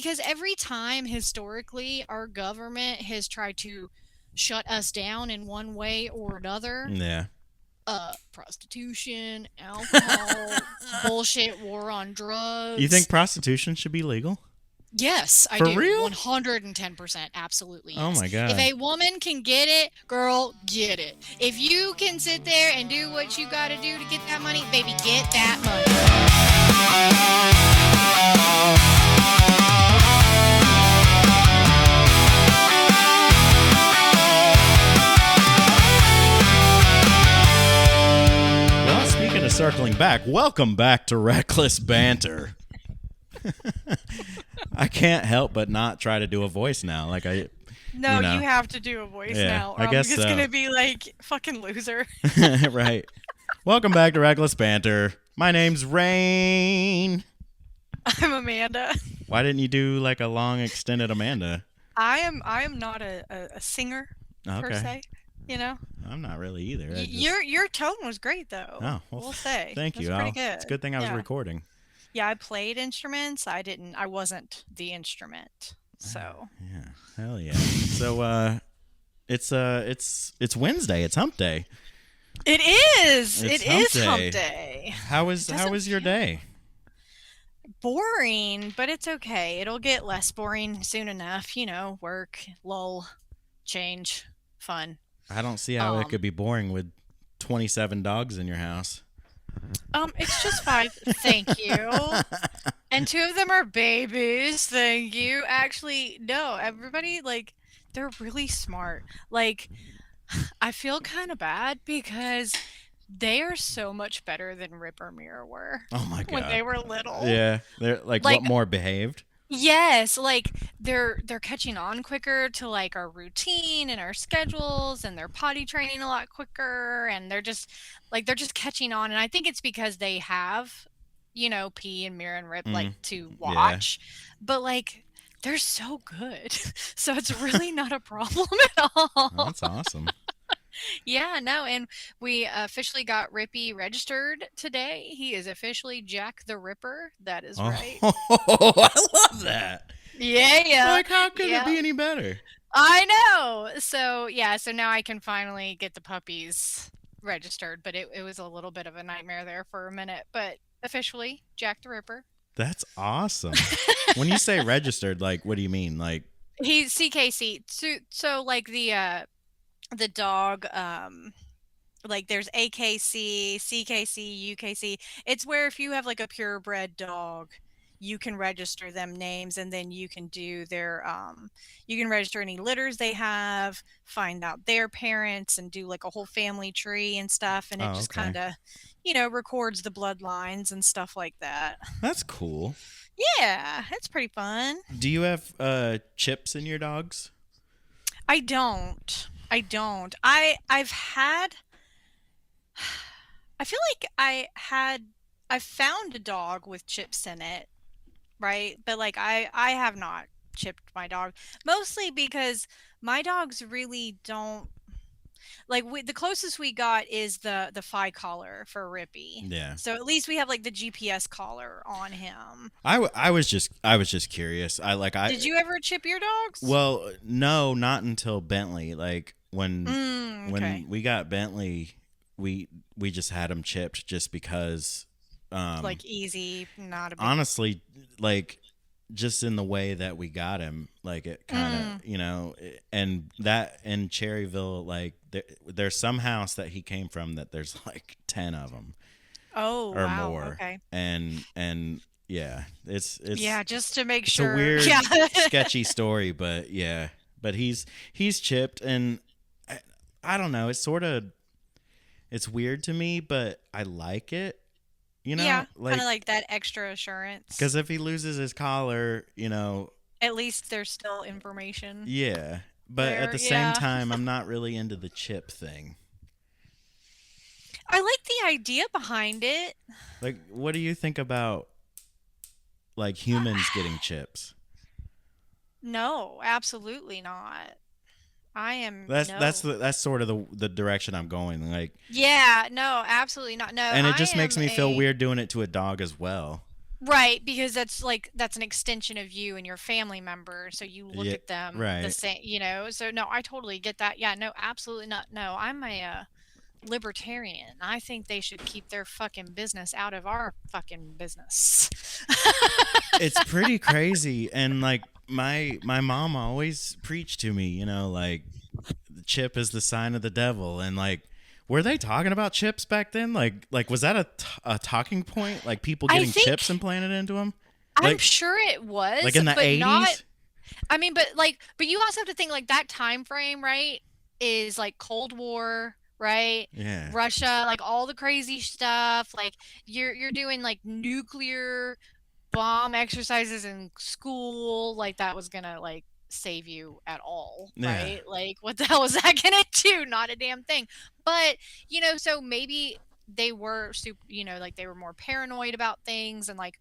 because every time historically our government has tried to shut us down in one way or another, Yeah. prostitution, alcohol, bullshit, war on You drugs. think prostitution should be legal? Yes, I For do. real? 110%. Absolutely, Oh yes. my If god. a woman can get it, girl, get it. If you can sit there and do what you got to do to get that money, baby, get that money. Well, speaking of circling back, welcome back to Reckless Banter. I can't help but not try to do a voice now. Like I, No, you you know, have to do a voice yeah, now, or I I'm guess just so. gonna be like fucking loser. Right. Welcome back to Reckless Banter. My name's Rain. I'm Amanda. Why didn't you do like a long extended Amanda? I am not a singer per Okay. se. You know, I'm not really either. your tone was great though. Oh, well, We'll say thank that's you. pretty good. It's a good thing I was Yeah. recording. Yeah, I played instruments. I wasn't the instrument. So Yeah. Hell yeah. So it's Wednesday. It's hump day. it is. It's It hump is day. hump day. How was Doesn't your feel day? boring, but it's okay. It'll get less boring soon enough. You know, work, lull, change, fun. I don't see how it Um, could be boring with 27 dogs in your house. it's just five. Thank you. And two of them are babies. Thank you. Actually, no, everybody, like, they're really smart. Like, I feel kind of bad because they are so much better than Rip or Mirror were Oh my when they god. were little. Yeah, they're like what Like, more behaved? yes, like they're catching on quicker to like our routine and our schedules, and they're potty training a lot quicker, and they're just catching on, and I think it's because they have, P and Mirror and Rip like Mm, to yeah. watch, but like they're so good. So it's really not a problem at Oh, all. that's awesome. Yeah, no, and we officially got Rippy registered today. He is officially Jack the Ripper. That is Oh, right. I love that. Yeah, yeah. Like, how could it Yeah. be any better? I know. So yeah, so now I can finally get the puppies registered, but it was a little bit of a nightmare there for a minute. But officially, Jack the Ripper. That's awesome. When you say registered, like, what do you mean? Like, He's CKC. So like the dog, like there's AKC, CKC, UKC. It's where if you have like a purebred dog, you can register them names, and then you can do their you can register any litters they have, find out their parents, and do like a whole family tree and stuff, and it oh, just okay. kind of, records the bloodlines and stuff like that. That's cool. Yeah, it's pretty fun. Do you have chips in your dogs? I don't. I don't. I've had I feel like I found a dog with chips in it, right? But like I have not chipped my dog, mostly because my dogs really don't like the closest we got is the Fi collar for Rippy. Yeah. So at least we have like the GPS collar on him. I was just curious. Did you ever chip your dogs? Well, no, not until Bentley. Like when Okay. we got Bentley, we just had him chipped just because um Like easy, not a big. honestly, like just in the way that we got him, like it kind Mm. of, and that in Cherryville, like there's some house that he came from that there's like 10 of them Oh, or wow. more, Okay. and yeah, Yeah, just to make it's a sure. weird, Yeah. sketchy story, but yeah, but he's chipped, and I, I don't know, it's weird to me, but I like it, Yeah, kind like of like that extra assurance. because if he loses his collar, At least there's still information yeah, but at there. the same Yeah. time, I'm not really into the chip thing. I like the idea behind it. Like, what do you think about like humans getting chips? No, absolutely not. I am no. That's sort of the direction I'm going. Like, Yeah, no, absolutely not. No, and it I just makes am me feel a weird doing it to a dog as well. Right, because that's an extension of you and your family member, so you look Yeah, at them the right. same, so no, I totally get that. Yeah, no, absolutely not. No, I'm a libertarian. I think they should keep their fucking business out of our fucking business. It's pretty crazy, and like my mom always preached to me, like the chip is the sign of the devil, and like were they talking about chips back then? Like was that a talking point? Like people I getting chips think implanted into them? I'm Like sure it like was, in the but not 80s? I mean, but you also have to think like that time frame, right? Is like Cold War, right? Yeah. Russia, like all the crazy stuff. Like you're doing like nuclear bomb exercises in school. Like that was gonna like save you at all, Yeah. right? Like what the hell was that gonna do? Not a damn thing. But so maybe they were super, like they were more paranoid about things and like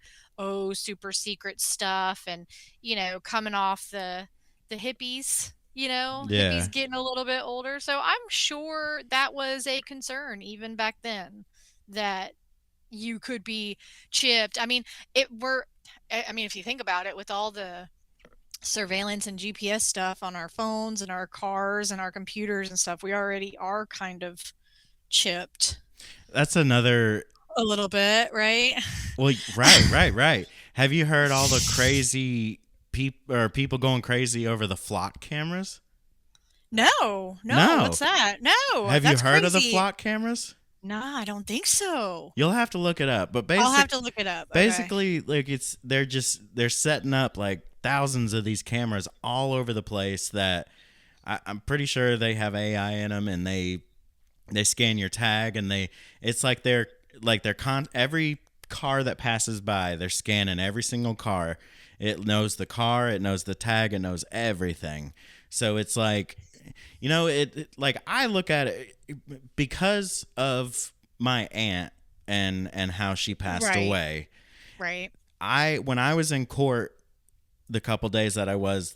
super secret stuff and coming off the hippies, Yeah. hippies getting a little bit older. So I'm sure that was a concern even back then that you could be chipped. I mean, if you think about it, with all the surveillance and GPS stuff on our phones and our cars and our computers and stuff, we already are kind of chipped That's another. a little bit, right? Well, right. Have you heard all the crazy people going crazy over the flock cameras? No, no, No. what's that? No, Have you that's heard of the crazy. flock cameras? No, I don't think so. You'll have to look it up. But I'll have to look it up. Okay. basically like they're setting up like thousands of these cameras all over the place that I'm pretty sure they have AI in them, and they scan your tag, and it's like every car that passes by, they're scanning every single car. It knows the car, it knows the tag, it knows everything. So it's like, like I look at it because of my aunt and how she passed Right. away. Right. When I was in court the couple days that I was,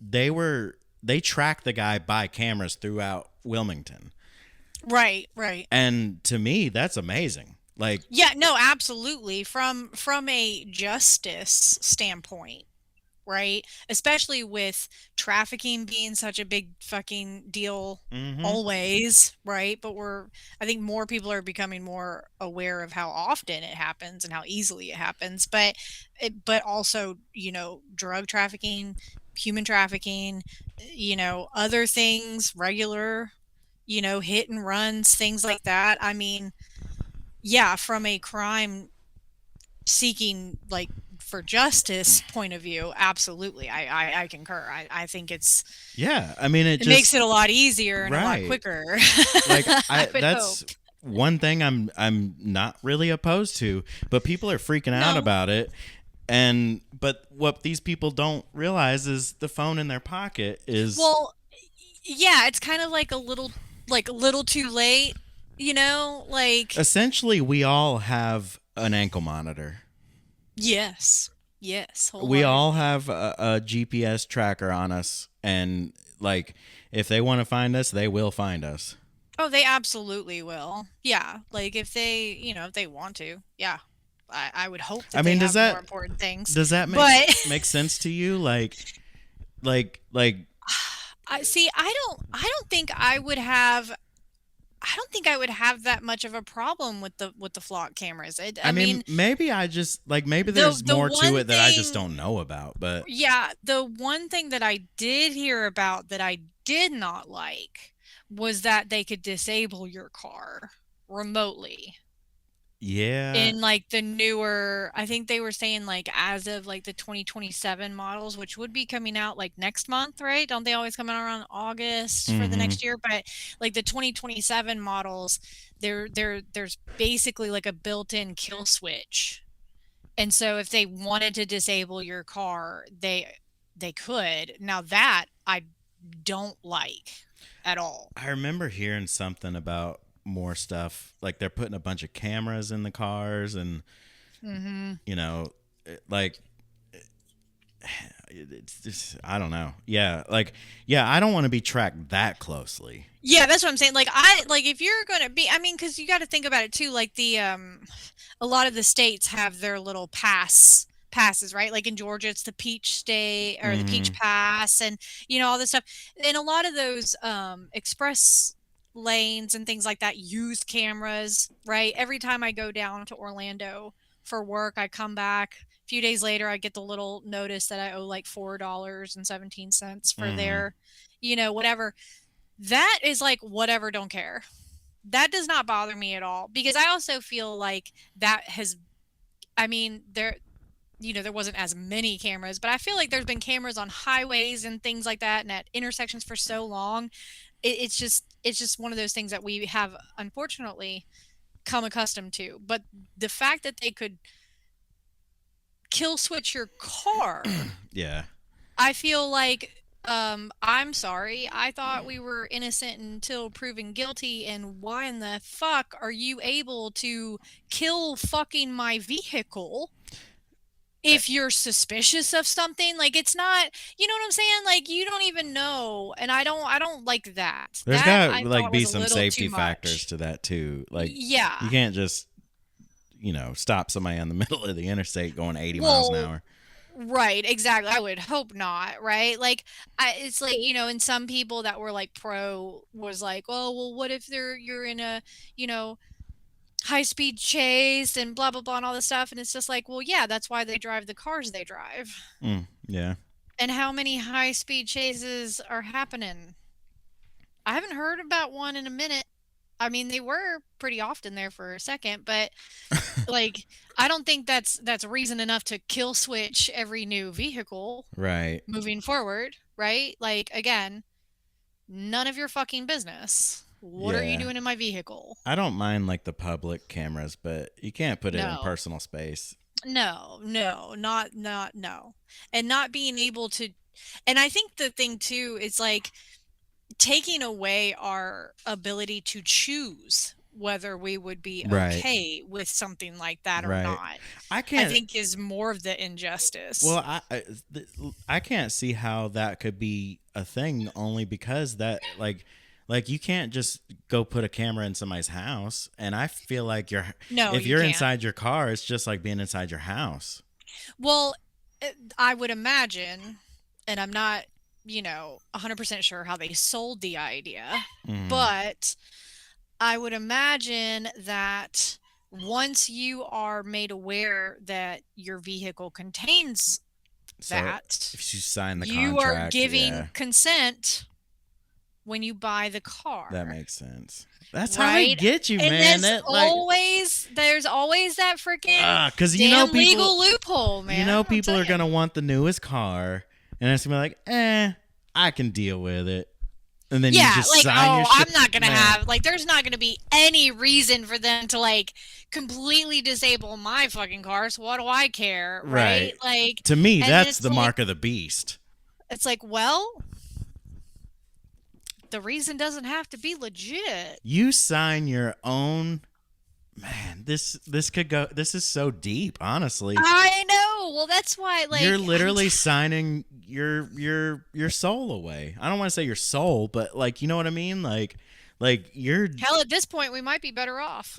they tracked the guy by cameras throughout Wilmington. Right. Right. And to me, that's amazing. Like, Yeah, no, absolutely. From a justice standpoint, right? Especially with trafficking being such a big fucking deal mm-hmm. always, right? But I think more people are becoming more aware of how often it happens and how easily it happens. But also, drug trafficking, human trafficking, other things, regular, hit and runs, things like that. I mean, yeah, from a crime seeking like for justice point of view, absolutely. I concur. I think Yeah, I mean, it makes it a lot easier and a lot right. quicker. Like I would that's hope. one thing I'm not really opposed to, but people are freaking out No. about it. But what these people don't realize is the phone in their pocket is Well, yeah, it's kind of like a little too late, like essentially we all have an ankle monitor. yes. Yes, We all wholeheartedly. have a GPS tracker on us, and like if they want to find us, they will find us. Oh, they absolutely will. Yeah, like if they want to. Yeah. I would hope I that they mean, have more important things. does that But make sense to you? Like I see. I don't think I would have that much of a problem with the flock cameras. I I mean, mean, maybe I just like maybe there's the more to one it that I just thing, don't know about. But yeah, the one thing that I did hear about that I did not like was that they could disable your car remotely. yeah, In like the newer, I think they were saying like as of like the 2027 models, which would be coming out like next month, right? Don't they always come out around August for the mm-hmm. next year? But like the 2027 models, there's basically like a built-in kill switch. And so if they wanted to disable your car, they could. Now that I don't like at all. I remember hearing something about more stuff. Like they're putting a bunch of cameras in the cars, and Mhm. you know, like it's just, I don't know. Yeah, like, yeah, I don't want to be tracked that closely. Yeah, that's what I'm saying. Like I like if you're gonna be, I mean, because you got to think about it too. Like a lot of the states have their little passes, right? Like in Georgia, it's the Peach State or the Peach Hmm. Pass, and all this stuff. And a lot of those express lanes and things like that use cameras, right? Every time I go down to Orlando for work, I come back. A few days later, I get the little notice that I owe like $4.17 for Hmm. their, whatever. That is like whatever, don't care. That does not bother me at all because I also feel like that has, I mean, there wasn't as many cameras, but I feel like there's been cameras on highways and things like that and at intersections for so long. It's just one of those things that we have unfortunately come accustomed to. But the fact that they could kill switch your car, Yeah. I feel like I'm sorry. I thought we were innocent until proven guilty, and why in the fuck are you able to kill fucking my vehicle if you're suspicious of something? Like it's not, you know what I'm saying? Like you don't even know, and I don't like that. There's That got I to like thought be was a some little safety too factors much. to that too. Like you Yeah. can't just, stop somebody in the middle of the interstate going 80 miles an Well, hour. right, exactly. I would hope not, right? Like, it's like, and some people that were like pro was like, oh, well, what if you're in a, you know, high speed chase and blah, blah, blah, and all this stuff. And it's just like, well, yeah, that's why they drive the cars they drive. Yeah. And how many high speed chases are happening? I haven't heard about one in a minute. I mean, they were pretty often there for a second, but like, I don't think that's reason enough to kill switch every new vehicle Right. moving forward, right? Like again, none of your fucking business. What are you Yeah. doing in my vehicle? I don't mind like the public cameras, but you can't put it in No. personal space. No, no, not no. And not being able to, and I think the thing too is like taking away our ability to choose whether we would be Right. okay with something like that or Right. not, I I can't. think is more of the injustice. Well, I can't see how that could be a thing only because that like you can't just go put a camera in somebody's house, and I feel like No, if you you're can't. inside your car, it's just like being inside your house. Well, I would imagine, and I'm not, 100% sure how they sold the idea, Hmm. but I would imagine that once you are made aware that your vehicle contains So that, if you sign the you are contract, giving yeah, consent when you buy the that car, makes sense. That's how they right? get you, And man. That like there's always that freaking because damn legal loophole, man. I'll people tell are you. gonna want the newest car, and it's gonna be like, I can deal with it. And then you Yeah, just like, sign your oh, shit, I'm not gonna man. have like there's not gonna be any reason for them to like completely disable my fucking car, so what do I care, right? Right. Like, To me, and then that's it's the like mark of the beast. well, the reason doesn't have to be legit. You sign your own. Man, this could go. This is so deep. Honestly, I know. Well, that's why you're like literally signing your soul away. I don't want to say your soul, but like you know what I mean. Like you're. hell at this point we might be better off.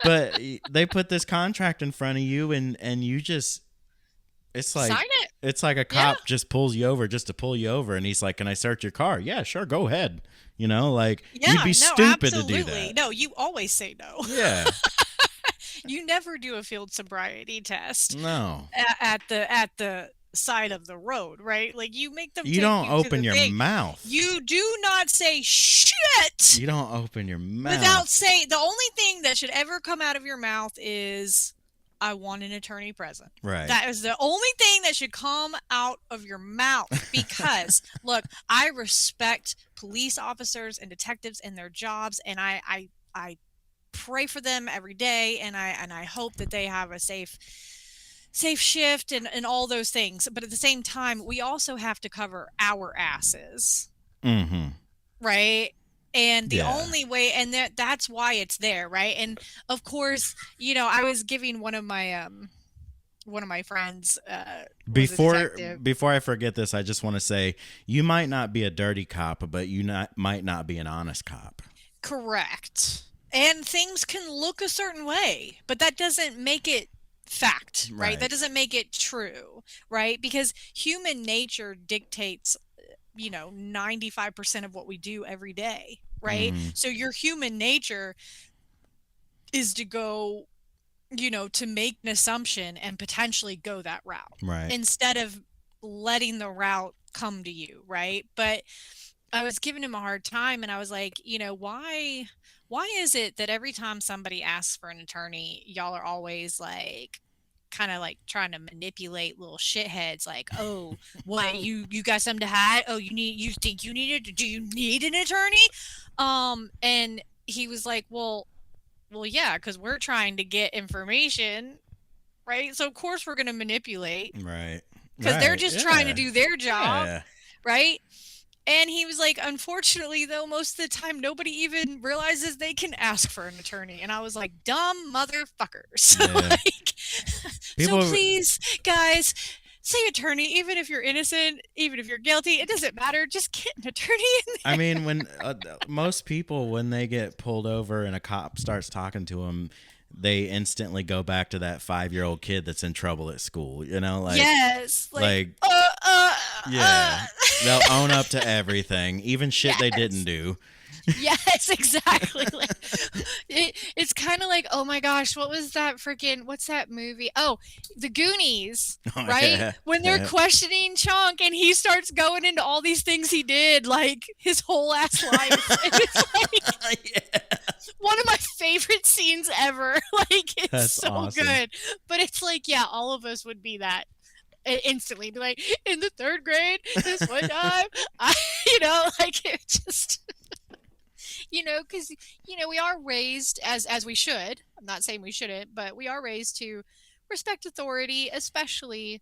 But they put this contract in front of you, and you just. It's like Sign it. it's like a Yeah. cop just pulls you over just to pull you over, and he's like, "Can I search your car?" Yeah, sure, go ahead. Like you'd Yeah, be no, stupid to do absolutely. that. No, you always say no. Yeah. You never do a field sobriety test No. at the side of the road, right? Like you make them You take don't you to open the your thing. mouth. You do not say shit You don't open your without mouth. saying the only thing that should ever come out of your mouth is I want an attorney present. Right. That is the only thing that should come out of your mouth because look, I respect police officers and detectives and their jobs and I pray for them every day and I hope that they have a safe shift and all those things. But at the same time, we also have to cover our asses, Mm-hmm. right? And the Yeah. only way and that's why it's there, right? And of course, I was giving one of my one of my friends was a Before detective. before I forget this, I just want to say you might not be a dirty cop, but might not be an honest cop. Correct. And things can look a certain way, but that doesn't make it fact, right? That Right. doesn't make it true, right? Because human nature dictates, 95% of what we do every day, right? Hmm. So your human nature is to go, to make an assumption and potentially go that route Right. instead of letting the route come to you, right? But I was giving him a hard time and I was like, why is it that every time somebody asks for an attorney, y'all are always like kind of like trying to manipulate little shitheads like, "Oh, what you got something to hide? Oh, you think you need it? Do you need an attorney?" And he was like, "Well, yeah, cuz we're trying to get information, right? So of course we're going to manipulate Right. cuz they're Right. just trying to Yeah. do their job, Yeah. right?" And he was like, unfortunately, though, most of the time nobody even realizes they can ask for an attorney. And I was like, dumb motherfuckers. Yeah. Like, so People. please, guys, say attorney, even if you're innocent, even if you're guilty, it doesn't matter. Just get an attorney in I there. mean, when most people, when they get pulled over and a cop starts talking to them, they instantly go back to that 5-year-old kid that's in trouble at school. You know, Yes. Like, like yeah, they'll own up to everything, even shit they didn't yes. do. Yes, exactly. Like it's kind of like, oh my gosh, what's that movie? Oh, The Goonies, Oh right? yeah, When they're yeah, questioning Chunk and he starts going into all these things he did, like his whole ass life. And it's like yeah. one of my favorite scenes ever. Like it's That's so awesome. good. But it's like, yeah, all of us would be that instantly be like, in the third grade, this one time, like it just because we are raised as we should. I'm not saying we shouldn't, but we are raised to respect authority, especially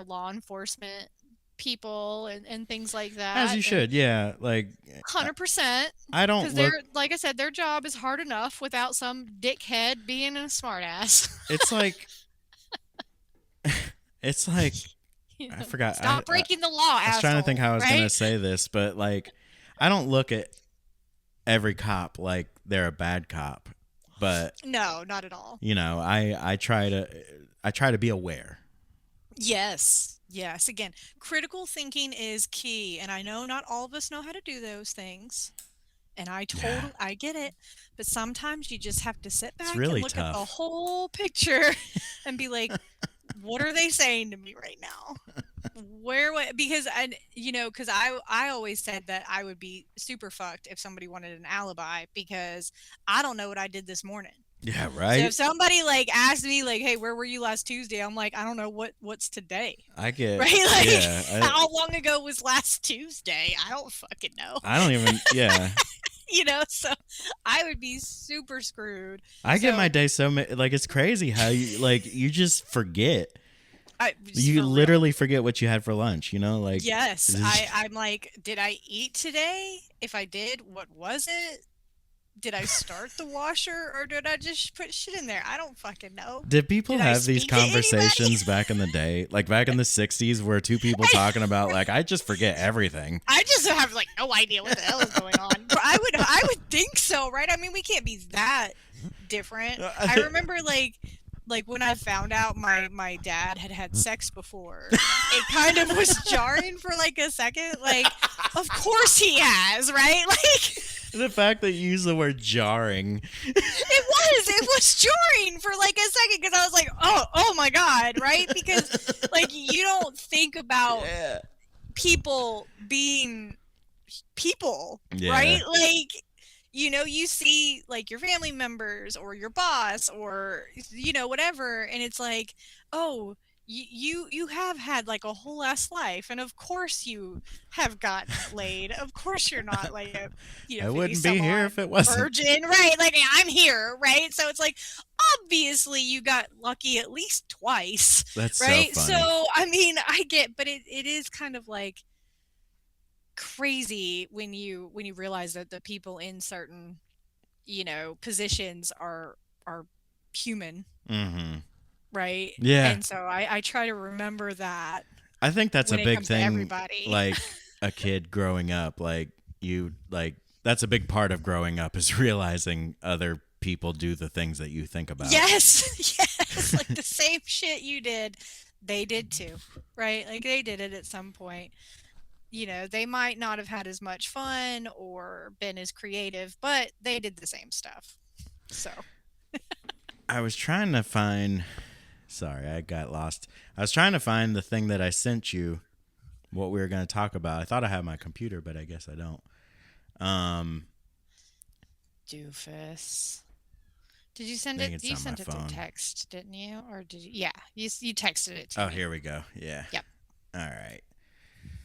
law enforcement people and things like As that. you And should, yeah. Like 100%, I don't because look. they're like I said, their job is hard enough without some dickhead being a smartass. It's like it's like I forgot. Stop breaking the law, I was trying to think asshole. how I was gonna Right? say this, but like I don't look at every cop like they're a bad cop, but No, not at all. I try to be aware. Yes. Yes. Again, critical thinking is key. And I know not all of us know how to do those things. And Yeah, I get it. But sometimes you just have to sit it's back and really look at the tough. whole picture and be like, what are they saying to me right now? Because I always said that I would be super fucked if somebody wanted an alibi because I don't know what I did this morning. Yeah, So if right. somebody like asked me like, "Hey, where were you last Tuesday?" I'm like, "I don't know what's today." I get. Right? Like Yeah, how long ago was last Tuesday? I don't fucking know. I don't even. Yeah, So I would be super screwed. I get my So day like it's crazy how you just forget. I just You for real. literally forget what you had for lunch. Like Yes, it's I'm like, did I eat today? If I did, what was it? Did I start the washer or did I just put shit in there? I don't fucking know. Did people Did I have these speak to anybody? conversations back in the day? Like back in the 60s where two people talking about like I just forget everything. I just have like no idea what the hell is going on. But I would think so, right? I mean, we can't be that different. I remember like when I found out my dad had had sex before, it kind of was jarring for like a second. Like, of course he has, right? Like The fact that you use the word jarring. it was jarring for like a second because I was like, oh my god, right? Because like you don't think about Yeah. people being people, Yeah. right? Like, you see like your family members or your boss or whatever, and it's like, oh, you have had like a whole ass life, and of course you have gotten laid. Of course you're not like a I 50 wouldn't be some here odd if it wasn't. virgin, right? Like I'm here, right? So it's like obviously you got lucky at least twice, That's so right? funny. So I mean, I get, but it is kind of like crazy when you realize that the people in certain positions are human, Mhm. right? Yeah. And so I try to remember that I think that's a when it big comes to thing, everybody. like a kid growing up, that's a big part of growing up is realizing other people do the things that you think about. Yes, yes, like the same shit you did, they did too, right? Like they did it at some point. They might not have had as much fun or been as creative, but they did the same stuff. So, I was trying to find. Sorry, I got lost. I was trying to find the thing that I sent you, what we were going to talk about. I thought I had my computer, but I guess I don't. doofus. Did you send think it? it's You on my sent it through phone. text, didn't you? Or did you? Yeah, you texted it to Oh, me. here we go. Yeah. Yep. All right.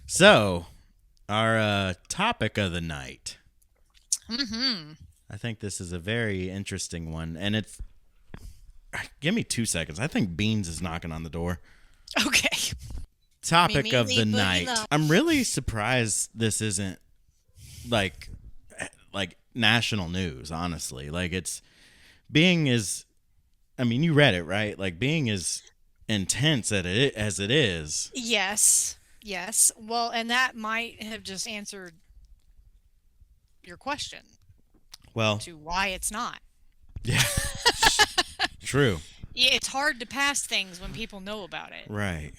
So, our topic of the night. Mm-hmm. I think this is a very interesting one, and it's. Give me 2 seconds. I think Beans is knocking on the door. Okay. Topic Me, of me, the boogie night. love. I'm really surprised this isn't like national news. Honestly, Being is. I mean, you read it, right? Like Being is intense as it is. Yes. Yes. Well, and that might have just answered your question Well, to why it's not. yeah, true. Yeah, it's hard to pass things when people know about it. Right.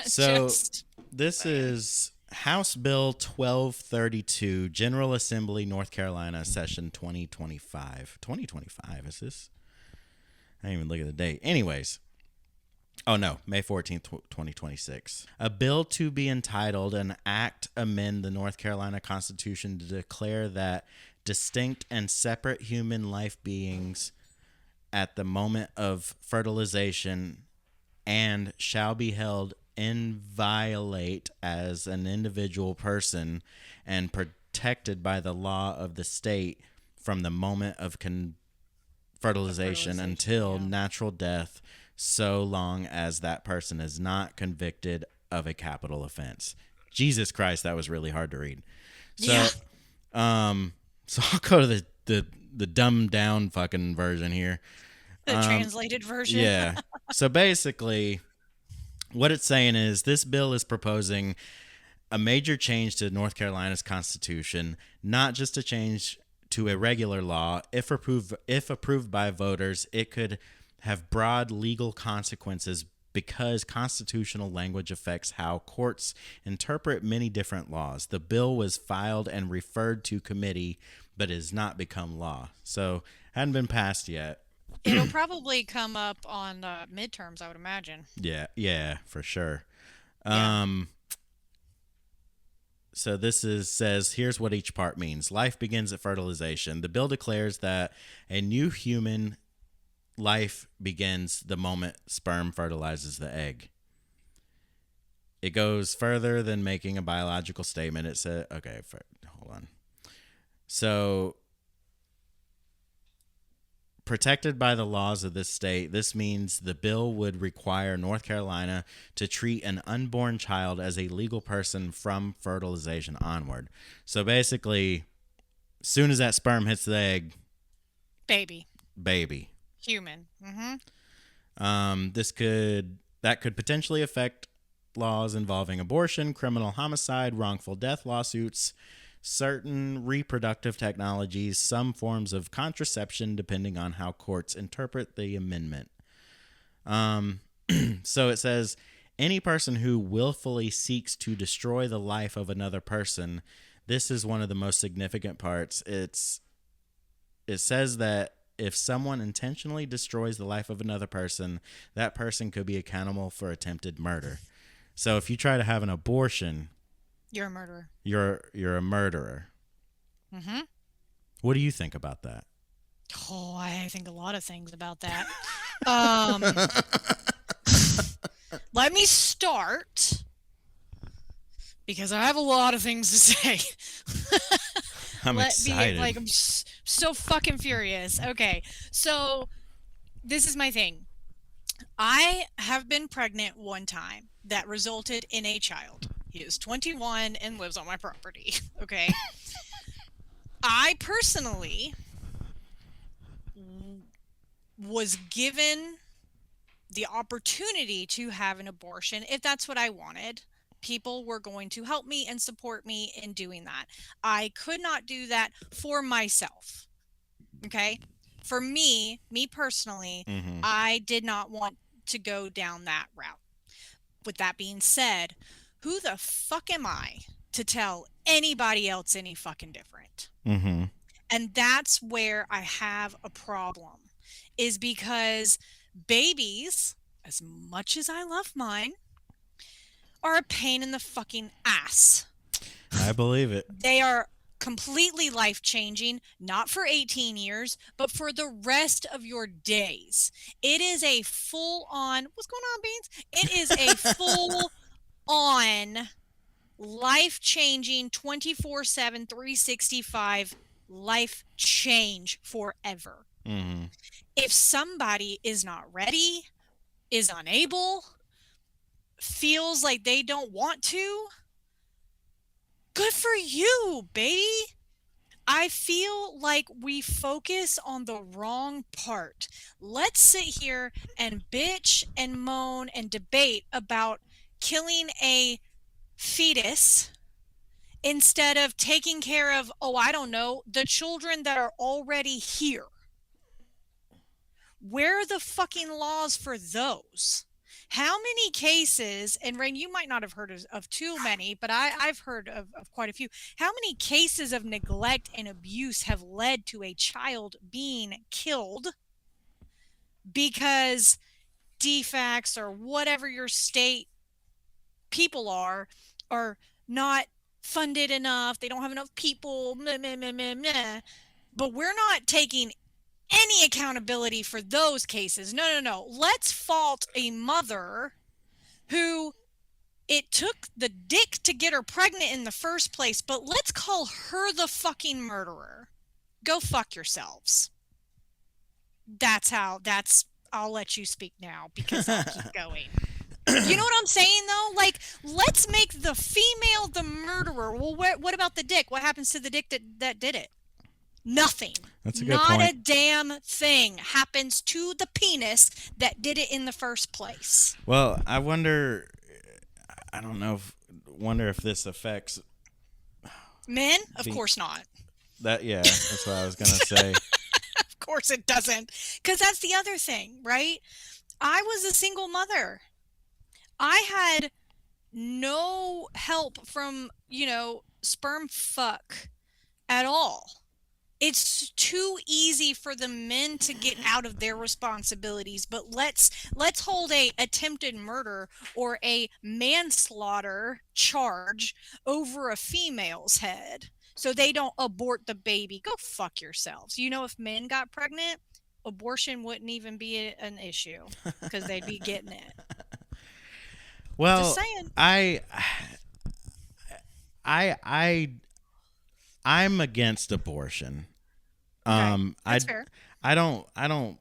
So Just this saying. is House Bill 1232, General Assembly, North Carolina, Session 2025. 2025, is this? I didn't even look at the date. Anyways. Oh, no. May 14th, 2026. A bill to be entitled An Act Amend the North Carolina Constitution to declare that distinct and separate human life beings at the moment of fertilization and shall be held inviolate as an individual person and protected by the law of the state from the moment of fertilization until yeah. natural death, so long as that person is not convicted of a capital offense. Jesus Christ, that was really hard to read. So, Yeah. So I'll go to the dumbed down fucking version here. The translated version. Yeah. So basically, what it's saying is this bill is proposing a major change to North Carolina's constitution, not just a change to a regular law. If approved by voters, it could have broad legal consequences because constitutional language affects how courts interpret many different laws. The bill was filed and referred to committee, but has not become law. So, hadn't been passed yet. It'll probably come up on midterms, I would imagine. Yeah, for sure. Yeah. So this says here's what each part means. Life begins at fertilization. The bill declares that a new human life begins the moment sperm fertilizes the egg. It goes further than making a biological statement. It said, okay, hold on. So, protected by the laws of this state, this means the bill would require North Carolina to treat an unborn child as a legal person from fertilization onward. So basically, as soon as that sperm hits the egg, Baby. Human. Mm-hmm. That could potentially affect laws involving abortion, criminal homicide, wrongful death lawsuits, certain reproductive technologies, some forms of contraception, depending on how courts interpret the amendment. So it says, any person who willfully seeks to destroy the life of another person, this is one of the most significant parts. It says that if someone intentionally destroys the life of another person, that person could be accountable for attempted murder. So if you try to have an abortion, You're a murderer. you're a murderer. Mm-hmm. What do you think about that? Oh, I think a lot of things about that. Let me start because I have a lot of things to say. I'm excited. I'm so fucking furious. Okay, so this is my thing. I have been pregnant one time that resulted in a child. He is 21 and lives on my property. Okay. I personally was given the opportunity to have an abortion if that's what I wanted. People were going to help me and support me in doing that. I could not do that for myself. Okay? For me personally, Mm-hmm. I did not want to go down that route. With that being said, who the fuck am I to tell anybody else any fucking different? Mm-hmm. And that's where I have a problem, is because babies, as much as I love mine, are a pain in the fucking ass. I believe it. They are completely life changing, not for 18 years, but for the rest of your days. It is a full on, what's going on, Beans? It is a full on life changing 24/7, 365 life change forever. Mm-hmm. If somebody is not ready, is unable, feels like they don't want to, good for you, baby. I feel like we focus on the wrong part. Let's sit here and bitch and moan and debate about killing a fetus instead of taking care of, oh, I don't know, the children that are already here. Where are the fucking laws for those? How many cases, and Rain, you might not have heard of too many, but I've heard of quite a few. How many cases of neglect and abuse have led to a child being killed because DFACS or whatever your state people are not funded enough, they don't have enough people, meh, meh, meh, meh, meh. But we're not taking any accountability for those cases. No. Let's fault a mother who it took the dick to get her pregnant in the first place, but let's call her the fucking murderer. Go fuck yourselves. I'll let you speak now because I'll keep going. You know what I'm saying, though? Like, let's make the female the murderer. Well, what about the dick? What happens to the dick that did it? Nothing. That's a good Not point. a damn thing happens to the penis that did it in the first place. Well, I wonder. I don't know. Wonder if this affects Men? Of course not. that. Yeah, that's what I was gonna say. Of course it doesn't. Because that's the other thing, right? I was a single mother. I had no help from, sperm fuck at all. It's too easy for the men to get out of their responsibilities, but let's hold a attempted murder or a manslaughter charge over a female's head so they don't abort the baby. Go fuck yourselves. If men got pregnant, abortion wouldn't even be an issue because they'd be getting it. Well, Just saying. I'm against abortion. That's fair. I don't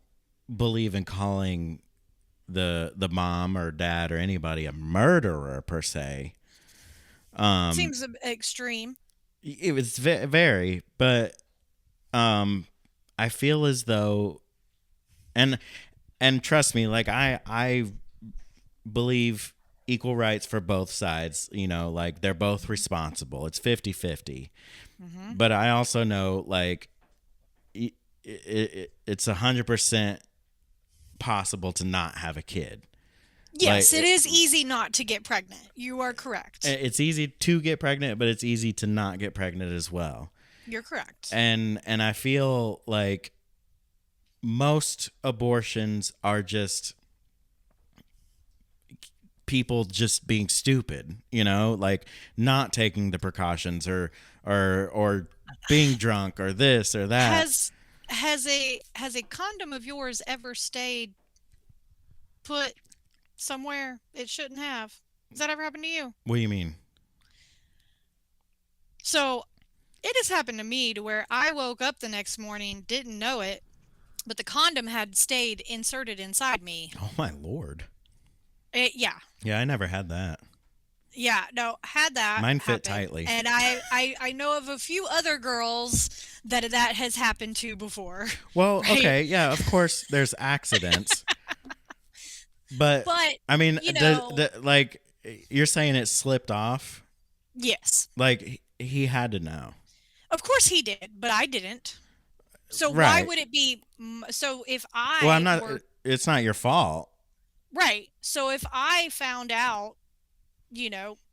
believe in calling the mom or dad or anybody a murderer per se. Seems extreme. It was very, but I feel as though, and trust me, like I believe equal rights for both sides. Like they're both responsible. It's 50-50. Mm-hmm. But I also know, like, it's 100% possible to not have a kid. Yes, Like, it is easy not to get pregnant. You are correct. It's easy to get pregnant, but it's easy to not get pregnant as well. You're correct. And I feel like most abortions are just people just being stupid, like not taking the precautions or being drunk or this or that. Has a condom of yours ever stayed put somewhere it shouldn't have? Has that ever happened to you? What do you mean? So it has happened to me to where I woke up the next morning, didn't know it, but the condom had stayed inserted inside me. Oh my Lord. Yeah. Yeah, I never had that. Yeah, no, had that. Mine fit happen. tightly. And I know of a few other girls that has happened to before. Well, right? okay, yeah, of course there's accidents. But But, I mean, you know, like you're saying it slipped off. yes. Like he had to know. Of course he did, but I didn't. So why Right. would it be so if Well, I'm I not. were It's not your fault. right. So if I found out,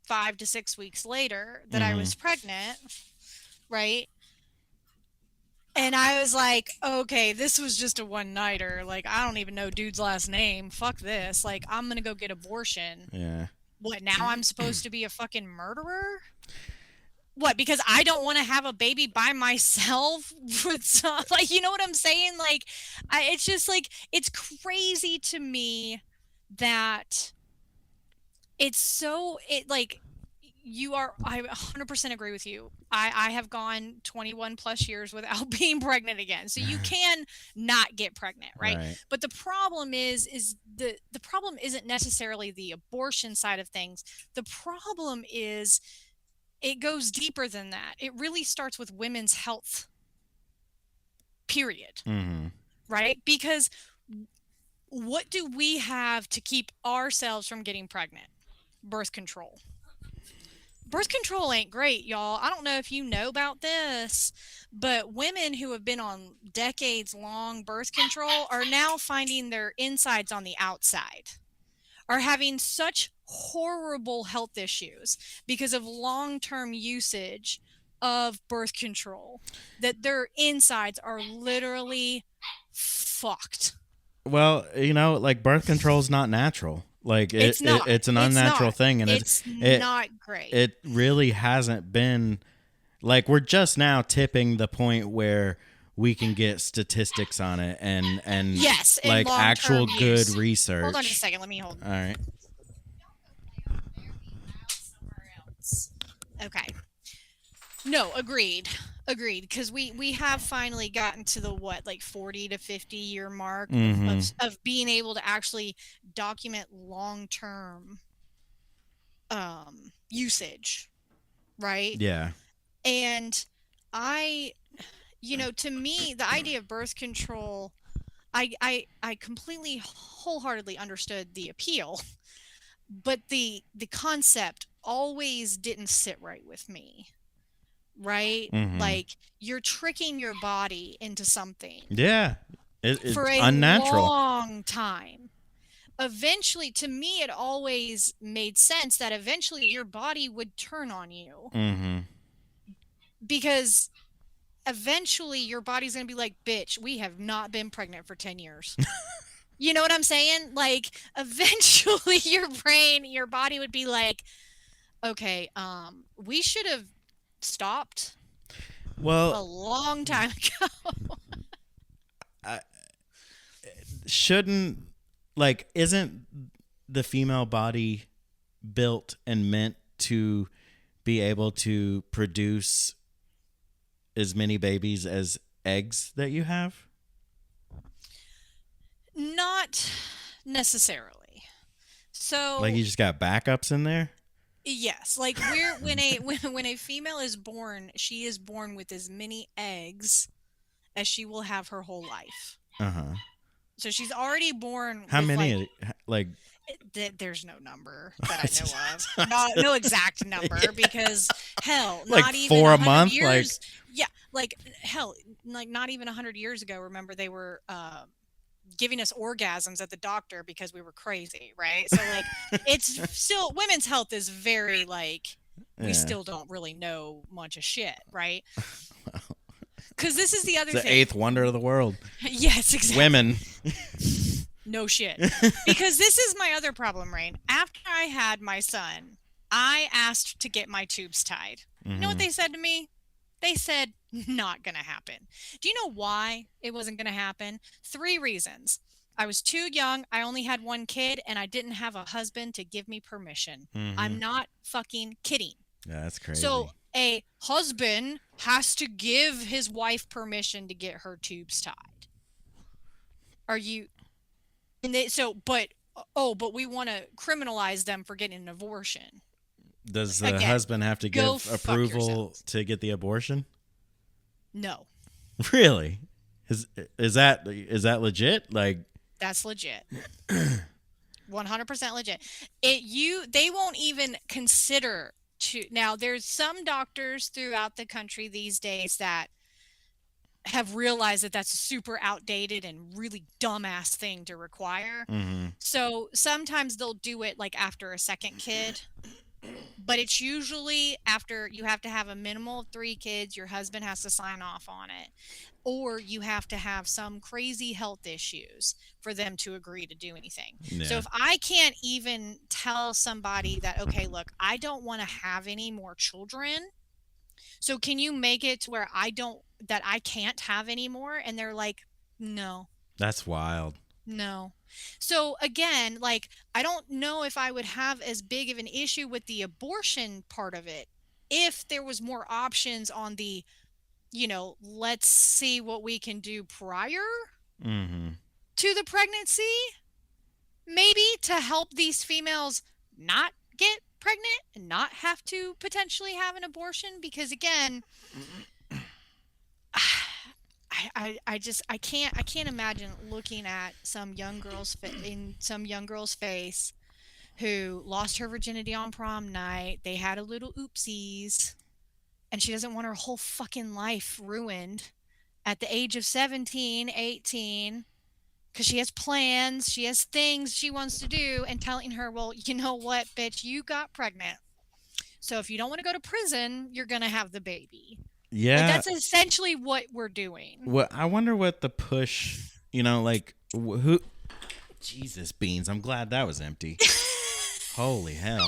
5 to 6 weeks later that I Hmm. was pregnant, right? And I was like, okay, this was just a one nighter. Like, I don't even know dude's last name. Fuck this. Like, I'm going to go get abortion. Yeah. What, now I'm supposed to be a fucking murderer? What, because I don't want to have a baby by myself? With like, you know what I'm saying? Like, it's just like, it's crazy to me that like, I 100% agree with you. I have gone 21 plus years without being pregnant again. So you can not get pregnant, right? Right. But the problem is the problem isn't necessarily the abortion side of things. The problem is it goes deeper than that. It really starts with women's health. Period. Hmm. Right? Because what do we have to keep ourselves from getting pregnant? Birth control. Birth control ain't great, y'all. I don't know if you know about this, but women who have been on decades long birth control are now finding their insides on the outside, are having such horrible health issues because of long term usage of birth control that their insides are literally fucked. Well, like birth control is not natural. Like It's not. it's an It's unnatural not. thing, and It's it not great. it really hasn't been. Like we're just now tipping the point where we can get statistics on it and Yes, and like long-term actual good use. research. Hold on just a second. Let me hold. All right. Okay. No, agreed. Agreed. Because we have finally gotten to the like 40 to 50 year mark of being able to actually document long term usage, right? Yeah. And to me, the idea of birth control, I completely wholeheartedly understood the appeal, but the concept always didn't sit right with me. Right? Mm-hmm. Like you're tricking your body into something Yeah. It's for a unnatural. long time. Eventually, to me, it always made sense that eventually your body would turn on you. Mm-hmm. Because eventually your body's going to be like, bitch, we have not been pregnant for 10 years. You know what I'm saying? Like, eventually your body would be like, okay, we should have stopped a Well, long time ago. isn't the female body built and meant to be able to produce as many babies as eggs that you have? Not necessarily. So, Like you just got backups in there? yes, like when a female is born, she is born with as many eggs as she will have her whole life. Uh-huh. So she's already born. How with, many like there's no number that I know of. No exact number because hell, like not even 4 a 100 month? years. Yeah, like hell, like not even 100 years ago. Remember they were giving us orgasms at the doctor because we were crazy, right? So like it's still women's health is very like we still don't really know much of shit, right? Because this is the other the thing. eighth wonder of the world. Yes, exactly. Women. No shit. Because this is my other problem, Rain. After I had my son, I asked to get my tubes tied. You know what they said to me? They said, not going to happen. Do you know why it wasn't going to happen? 3 reasons. I was too young, I only had 1 kid, and I didn't have a husband to give me permission. I'm not fucking kidding. Yeah, that's crazy. So a husband has to give his wife permission to get her tubes tied. Are you... And but we want to criminalize them for getting an abortion. Does the husband have to give approval to get the abortion? No. Really? Is that legit? Like that's legit. 100% legit. They won't even consider to now. There's some doctors throughout the country these days that have realized that that's a super outdated and really dumbass thing to require. Mm-hmm. So sometimes they'll do it like after a second kid, but it's usually after you have to have a minimal of 3 kids, your husband has to sign off on it, or you have to have some crazy health issues for them to agree to do anything. So Yeah. if I can't even tell somebody that, okay, look, I don't want to have any more children, so can you make it to where I can't have any more? And they're like, no. That's wild. No. So again, like, I don't know if I would have as big of an issue with the abortion part of it if there was more options on the, let's see what we can do prior Mm-hmm. to the pregnancy, maybe to help these females not get pregnant and not have to potentially have an abortion. Because again, I can't imagine looking at some young girl's in some young girl's face who lost her virginity on prom night. They had a little oopsies, and she doesn't want her whole fucking life ruined at the age of 17, 18, because she has plans, she has things she wants to do, and telling her, well, you know what, bitch, you got pregnant. So if you don't want to go to prison, you're going to have the baby. Yeah. Like, that's essentially what we're doing. I wonder what the push, like who. Jesus beans! I'm glad that was empty. Holy hell!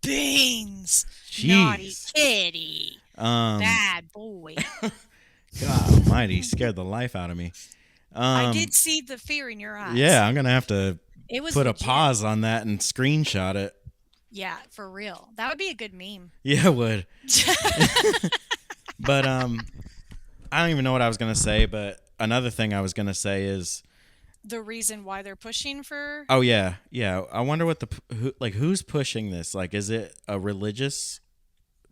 Beans, Jeez. naughty kitty, Um, bad boy. God Almighty, scared the life out of me. I did see the fear in your eyes. Yeah, I'm gonna have to It was put legit. a pause on that and screenshot it. Yeah, for real. That would be a good meme. Yeah, it would. But I don't even know what I was gonna say. But another thing I was gonna say is, The reason why they're pushing for oh yeah. I wonder what who's pushing this? Like, is it a religious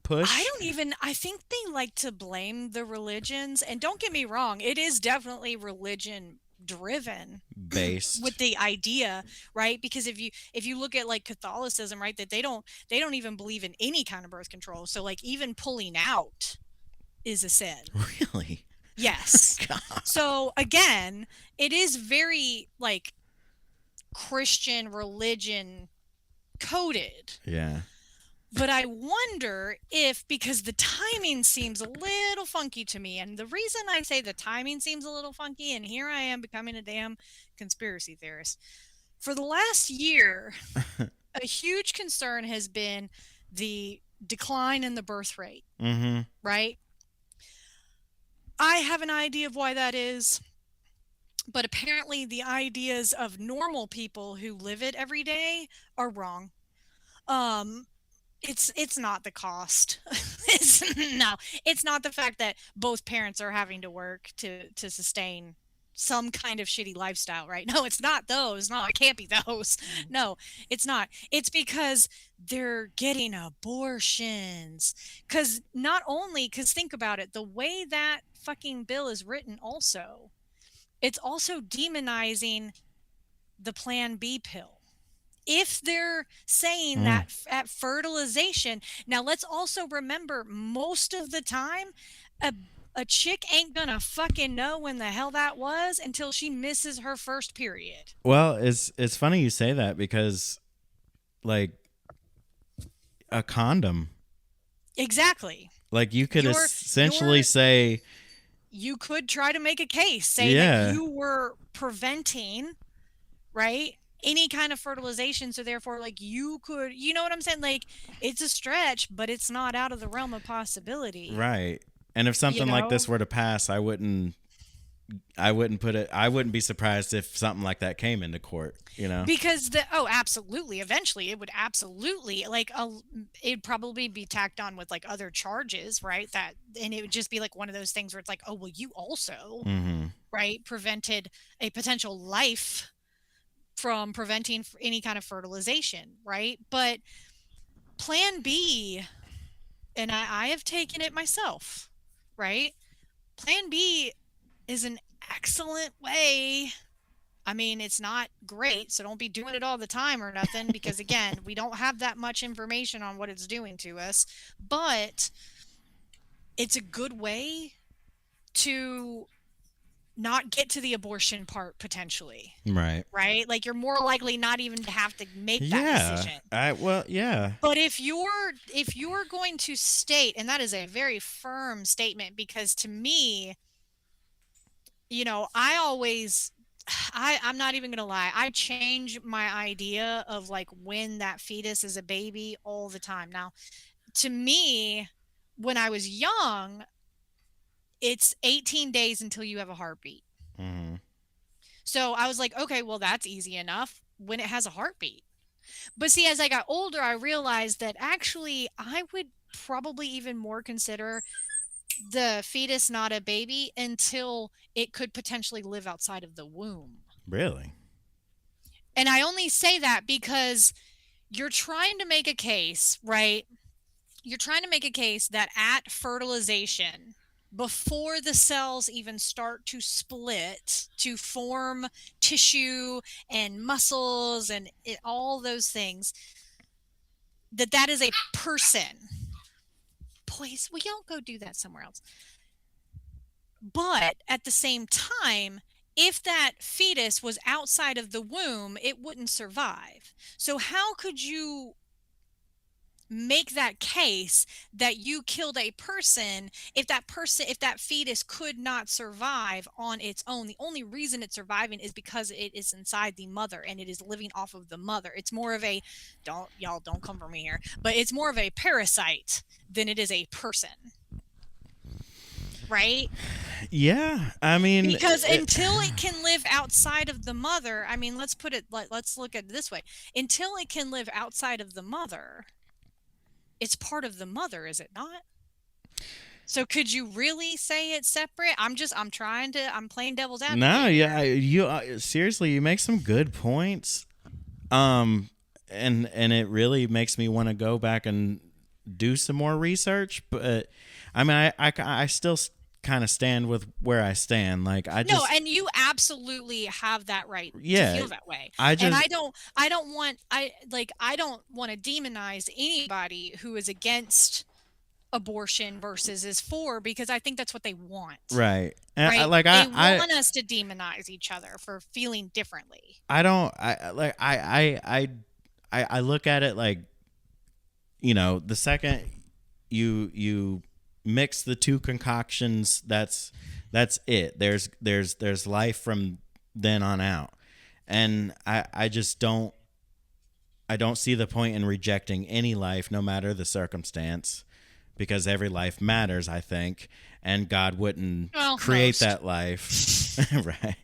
push? I think they like to blame the religions, and don't get me wrong, it is definitely religion driven Based. with the idea, right? Because if you look at like Catholicism, right, that they don't even believe in any kind of birth control. So like even pulling out is a sin. Really? Yes. God. So again, it is very like Christian religion coded. Yeah. But I wonder if, because the timing seems a little funky to me, and the reason I say the timing seems a little funky, and here I am becoming a damn conspiracy theorist. For the last year, a huge concern has been the decline in the birth rate, Mm-hmm. right? I have an idea of why that is, but apparently the ideas of normal people who live it every day are wrong. It's not the cost. It's not the fact that both parents are having to work to sustain some kind of shitty lifestyle, right? No, it's not those. No, it can't be those. No, it's not. It's because they're getting abortions. Because think about it, the way that fucking bill is written also, it's also demonizing the Plan B pill. If they're saying that at fertilization, now let's also remember, most of the time, a chick ain't gonna fucking know when the hell that was until she misses her first period. Well, it's funny you say that, because like a condom, Exactly. like you could You're- essentially say, You could try to make a case, say Yeah. that you were preventing, right, any kind of fertilization, so therefore like you could, you know what I'm saying, like it's a stretch, but it's not out of the realm of possibility. right. And if something like this know? were to pass, I wouldn't be surprised if something like that came into court, Because absolutely, eventually it would absolutely, like, it'd probably be tacked on with like other charges, right, that, and it would just be like one of those things where it's like, oh well, you also, Mm-hmm. right, prevented a potential life from preventing any kind of fertilization, right? But Plan B, and I have taken it myself, right? Plan B is an excellent way I mean, it's not great, so don't be doing it all the time or nothing because again, we don't have that much information on what it's doing to us, but it's a good way to not get to the abortion part potentially, Right. right? Like you're more likely not even to have to make that Yeah. decision. Yeah. But if you're going to state, and that is a very firm statement because to me, I always I'm not even gonna lie. I change my idea of like when that fetus is a baby all the time. Now, to me, when I was young, it's 18 days until you have a heartbeat. Hmm. So I was like, okay, well, that's easy enough when it has a heartbeat. But see, as I got older, I realized that actually I would probably even more consider the fetus not a baby until it could potentially live outside of the womb. Really? And I only say that because you're trying to make a case, right? You're trying to make a case that at fertilization, before the cells even start to split to form tissue and muscles and all those things, that is a person. Please, will y'all go do that somewhere else? But at the same time, if that fetus was outside of the womb, it wouldn't survive. So how could you make that case that you killed a person if that fetus could not survive on its own? The only reason it's surviving is because it is inside the mother and it is living off of the mother. It's more of a don't come for me here, but it's more of a parasite than it is a person. Right? Yeah. I mean, Because until it can live outside of the mother, I mean, let's look at it this way. Until it can live outside of the mother, it's part of the mother, is it not? So could you really say it's separate? I'm playing devil's advocate. no, yeah, you seriously, you make some good points. And it really makes me want to go back and do some more research, but I mean, I still kind of stand with where I stand. Like I No, just and you absolutely have that right Yeah, to feel that way. I And just I don't want to demonize anybody who is against abortion versus is for, because I think that's what they want. right. And Right? like They want us to demonize each other for feeling differently. I don't I look at it like, the second you mix the two concoctions, that's it. There's life from then on out. And I just don't see the point in rejecting any life, no matter the circumstance, because every life matters, I think, and God wouldn't Well, create most. that life. Right.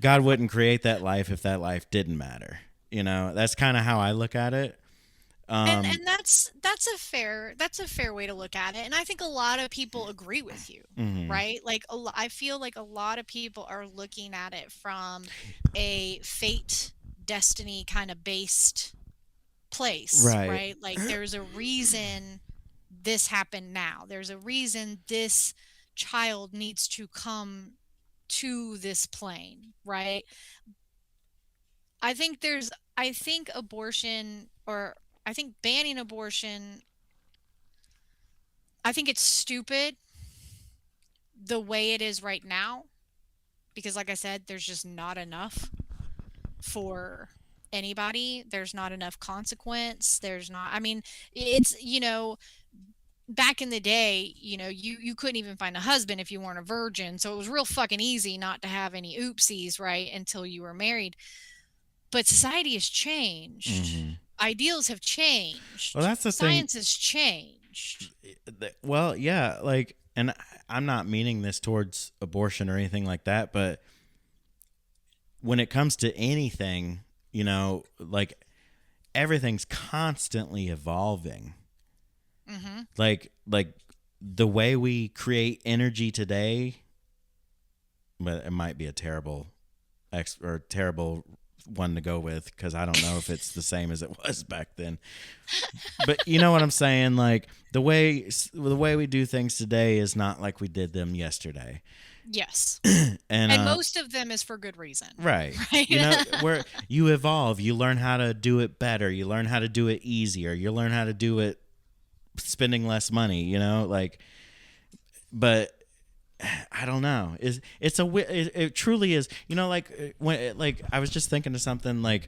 God wouldn't create that life if that life didn't matter. That's kind of how I look at it. And that's a fair way to look at it, and I think a lot of people agree with you. Mhm. Right? Like I feel like a lot of people are looking at it from a fate, destiny kind of based place, Right. right? Like there's a reason this happened now. There's a reason this child needs to come to this plane, right? I think abortion, or I think banning abortion, I think it's stupid the way it is right now because like I said, there's just not enough for anybody. There's not enough consequence. There's not, I mean, it's, back in the day, you couldn't even find a husband if you weren't a virgin. So it was real fucking easy not to have any oopsies, right? Until you were married. But society has changed. Mhm. Ideals have changed. Well, that's the thing. Science has changed. Well, yeah, like, and I'm not meaning this towards abortion or anything like that, but when it comes to anything, like everything's constantly evolving. Mm-hmm. Like the way we create energy today, but it might be a terrible terrible one to go with because I don't know if it's the same as it was back then. But you know what I'm saying? Like the way we do things today is not like we did them yesterday. Yes. and And most of them is for good reason. right. Right. You know, where you evolve, you learn how to do it better, you learn how to do it easier, you learn how to do it spending less money, you know, like, but I don't know. It truly is, you know, like when like I was just thinking of something like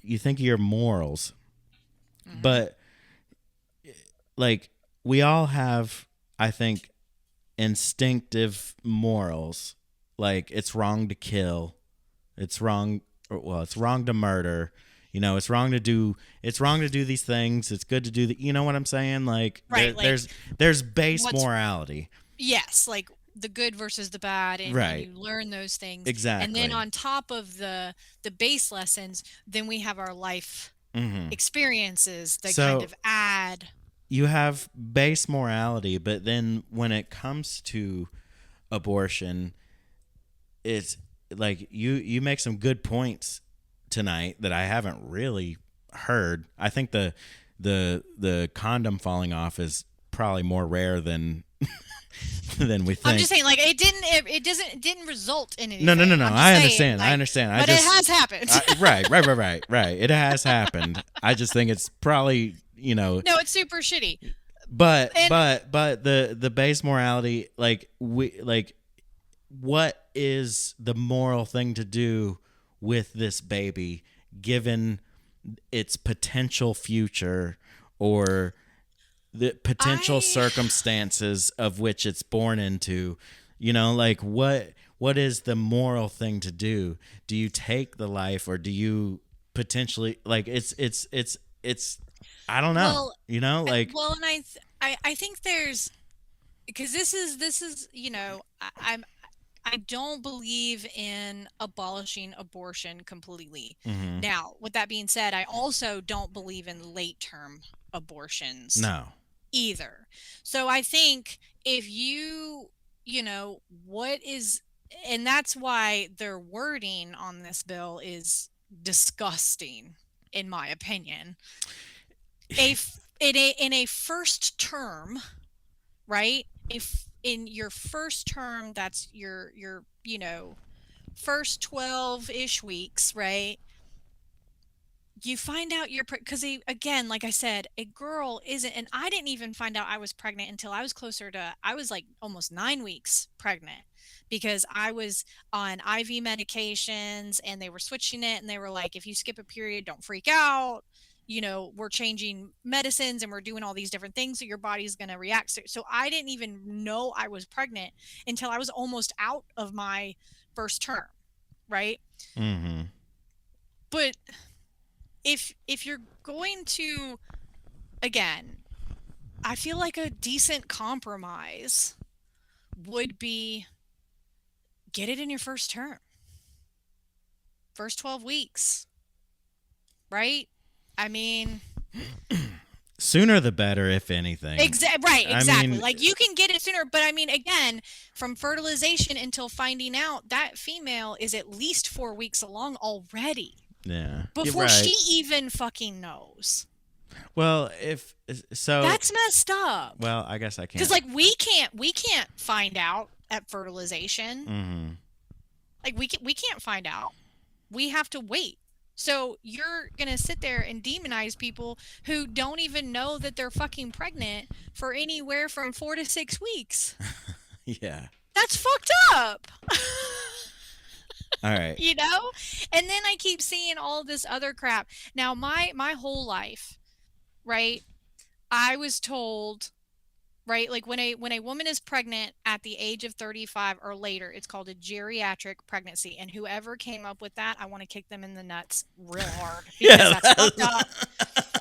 you think of your morals, but like we all have, I think, instinctive morals. Like it's wrong to kill, it's wrong, well, it's wrong to murder, you know, it's wrong to do these things, it's good to do the, you know what I'm saying, like Right, like, there's base what's morality. yes, like the good versus the bad, and Right. you learn those things. And then Exactly. on top of the base lessons, then we have our life Hmm. experiences that kind So of add. you have base morality, but then when it comes to abortion, it's like you make some good points tonight that I haven't really heard. I think the condom falling off is probably more rare than than we I'm think. just saying, like it didn't result in No, no, no, anything. no. I'm just I saying, understand. I like, understand. but it has happened. Right. It has happened. I just think it's probably, you know, No, it's super shitty. but And the base morality, like we like what is the moral thing to do with this baby given its potential future or the potential I circumstances of which it's born into, you know, like what is the moral thing to do? Do you take the life or do you potentially, like it's I don't know, well, you know, like well, and I think there's, because this is I don't believe in abolishing abortion completely. mhm, Now, with that being said, I also don't believe in late term abortions no. either. So I think if you know, what is, and that's why their wording on this bill is disgusting, in my opinion. In a first term, right? If in your first term, that's your first 12-ish weeks, right? You find out you're because again, like I said, a girl isn't, and I didn't even find out I was pregnant until I was closer to, I was like almost 9 weeks pregnant, because I was on IV medications and they were switching it, and they were like, if you skip a period, don't freak out, we're changing medicines and we're doing all these different things, so your body's going to react. So I didn't even know I was pregnant until I was almost out of my first term, right? Mhm. But if you're going to, again, I feel like a decent compromise would be get it in your first term, first 12 weeks, right? I mean, Sooner the better, if anything. right, I exactly. mean, Like, you can get it sooner, but I mean, again, from fertilization until finding out, that female is at least 4 weeks along already yeah. You're before right. she even fucking knows. Well, if so, That's messed up. well, I guess I Because, can't. like, we can't find out at fertilization. Hmm. Like, we can't find out. We have to wait. So you're gonna sit there and demonize people who don't even know that they're fucking pregnant for anywhere from 4 to 6 weeks. Yeah. That's fucked up. All right. you know and then I keep seeing all this other crap. Now, my whole life, right, I was told, right, like, when a woman is pregnant at the age of 35 or later, it's called a geriatric pregnancy, and whoever came up with that, I want to kick them in the nuts real hard, because Yeah. that's fucked up.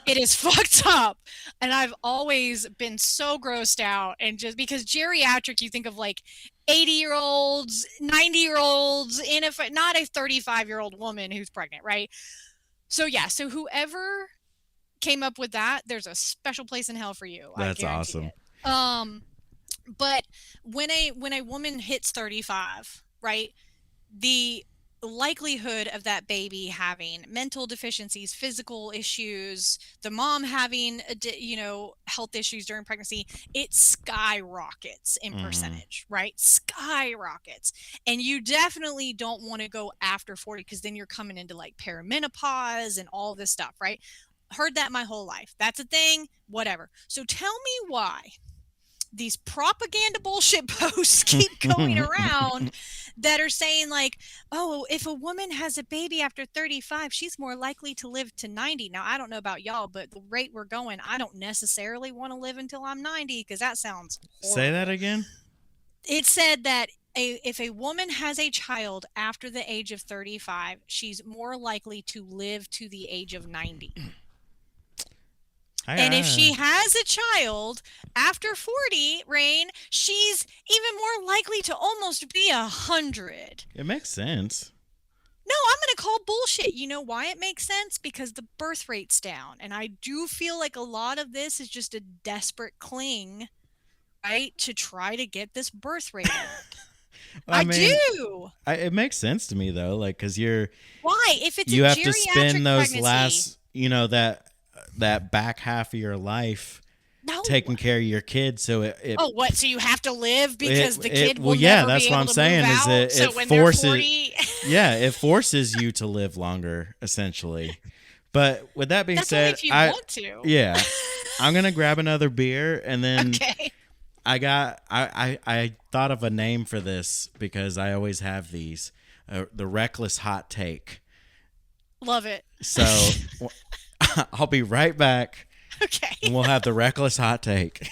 It is fucked up. And I've always been so grossed out, and just because geriatric, you think of like 80-year-olds, 90-year-olds, in a not a 35-year-old woman who's pregnant, right? So yeah, so whoever came up with that, there's a special place in hell for you. I That's guarantee awesome. it. But when a woman hits 35, right? The likelihood of that baby having mental deficiencies, physical issues, the mom having, health issues during pregnancy, it skyrockets in Hmm. percentage, right? Skyrockets. And you definitely don't want to go after 40 because then you're coming into like perimenopause and all this stuff, right? Heard that my whole life. That's a thing, whatever. So tell me why these propaganda bullshit posts keep going around that are saying like, oh, if a woman has a baby after 35, she's more likely to live to 90. Now, I don't know about y'all, but the rate we're going, I don't necessarily want to live until I'm 90 because that sounds Say that horrible. again. It said that if a woman has a child after the age of 35, she's more likely to live to the age of 90. I, And if I she has a child after 40, Rain, she's even more likely to almost be 100. It makes sense. No, I'm going to call bullshit. You know why it makes sense? Because the birth rate's down. And I do feel like a lot of this is just a desperate cling, right, to try to get this birth rate up. I I mean, do. it makes sense to me though, like because Why? If it's a you have to spend geriatric those pregnancy, last, that back half of your life no. taking care of your kid, so it Oh, what? So you have to live it, because the it kid well, will yeah, never that's be what able I'm to move saying is out? it So when they're forces 40, yeah, it forces you to live longer essentially. But with that being that's only said, if you want to. yeah, I'm gonna grab another beer and then Okay. I thought of a name for this because I always have these, the reckless hot take. Love it. So I'll be right back Okay. and we'll have the reckless hot take.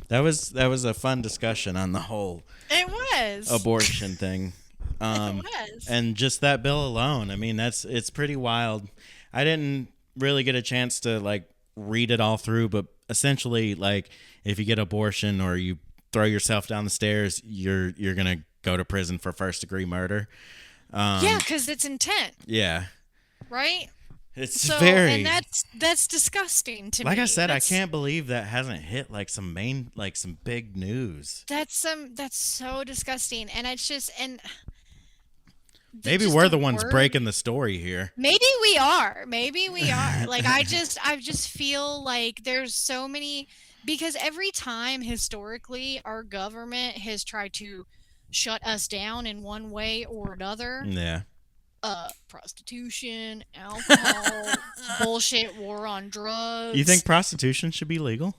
That was a fun discussion on the whole It was. abortion thing. It Um, was. and just that bill alone, I mean, it's pretty wild. I didn't really get a chance to like read it all through, but essentially, like if you get abortion or you throw yourself down the stairs, you're gonna go to prison for first degree murder. Yeah, Um, because it's intent, yeah, right? it's So, and very. that's disgusting to Like I me. said, I That's can't believe that hasn't hit like some big news. that's so disgusting, and it's just and Maybe just we're the the ones word. breaking the story here. Maybe we are. Maybe we are. Like I just feel like there's so many because every time historically our government has tried to shut us down in one way or another, Yeah. prostitution, alcohol, bullshit, war on You think drugs. prostitution should be legal?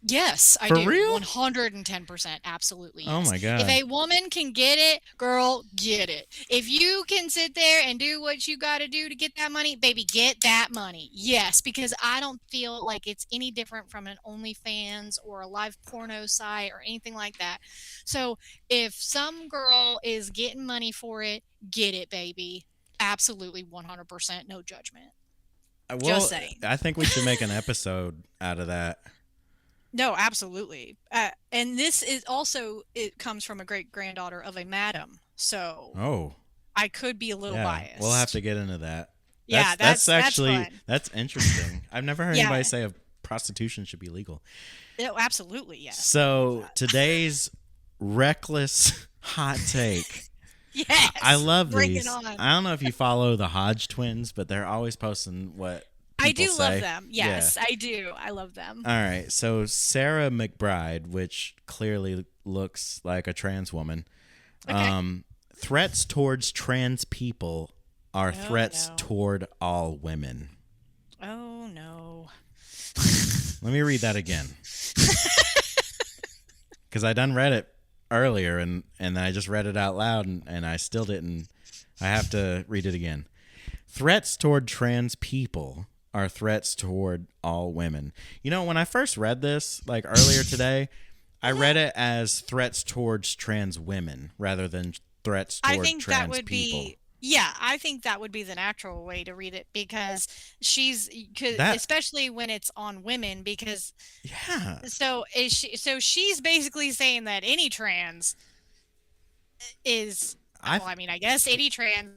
Yes, I For do. real? 110%. Absolutely, Oh yes. my If god. a woman can get it, girl, get it. If you can sit there and do what you got to do to get that money, baby, get that money. Yes, because I don't feel like it's any different from an OnlyFans or a live porno site or anything like that. So if some girl is getting money for it, get it, baby. Absolutely 100%. No judgment. Just Well, saying. I think we should make an episode out of that. No, absolutely. And this is also, it comes from a great granddaughter of a madam. So Oh, I could be a little yeah. We'll have biased. to get into that. Yeah, That's that's actually fun. that's interesting. I've never heard anybody Yeah, say a prostitution should be legal. no, absolutely. Yes. So today's reckless hot take. I Yes. love Bring it these. on. I don't know if you follow the Hodge twins, but they're always posting what I people do love say. them. Yeah. Yes, I do. I love them. All right. So Sarah McBride, which clearly looks like a trans woman, Okay. threats towards trans people are Oh, threats no. toward all women. Oh, no. Let me read that again because I done read it earlier and I just read it out loud and I still didn't. I have to read it again. Threats toward trans people are threats toward all women. You know, when I first read this, like earlier today, I read it as threats towards trans women rather than threats I toward think that trans would people. be yeah, I think that would be the natural way to read it because That, especially when it's on women because yeah. she's basically saying that any trans is I well, I mean, I guess any trans